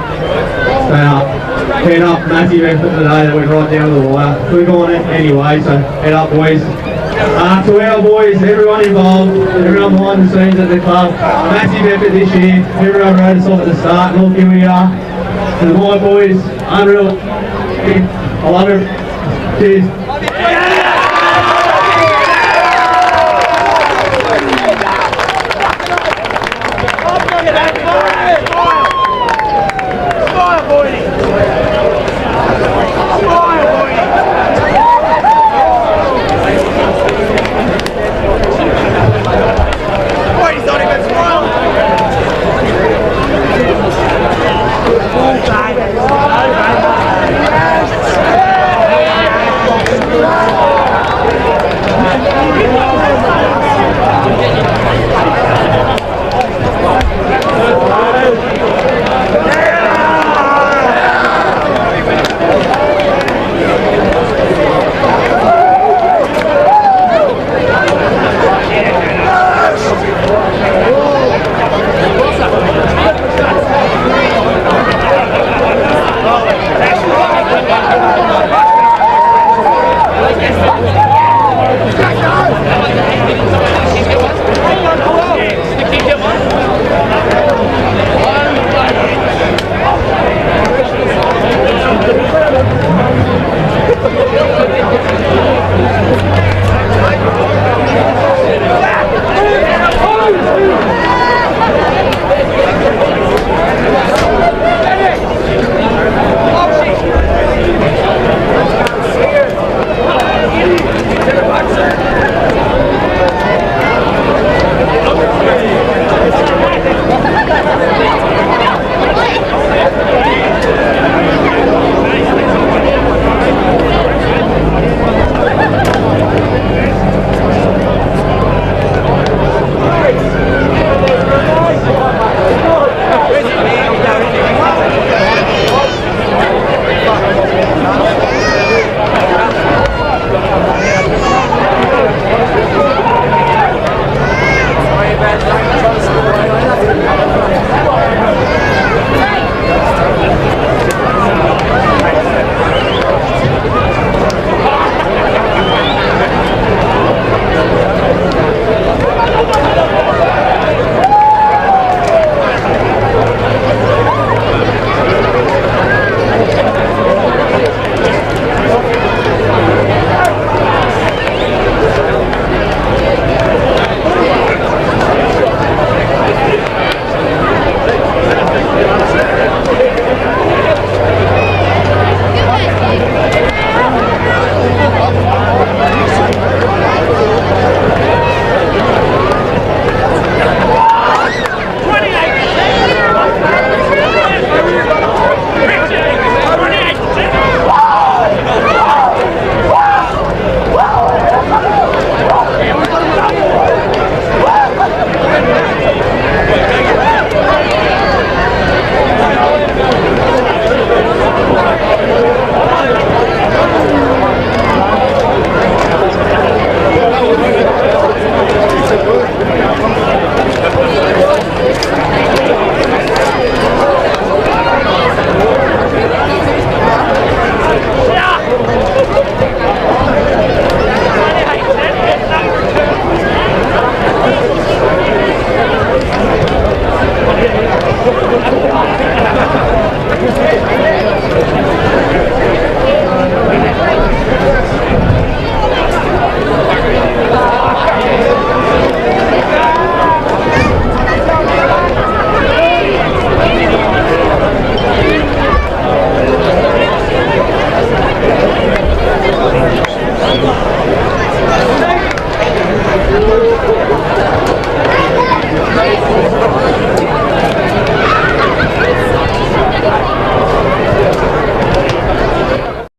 Head up, massive effort today that went right down to the wire. We're going anyway, so head up boys. To our boys, everyone involved, everyone behind the scenes at the club, massive effort this year. Everyone wrote us off at the start, and look, here we are. To my boys, unreal. I love it. Cheers.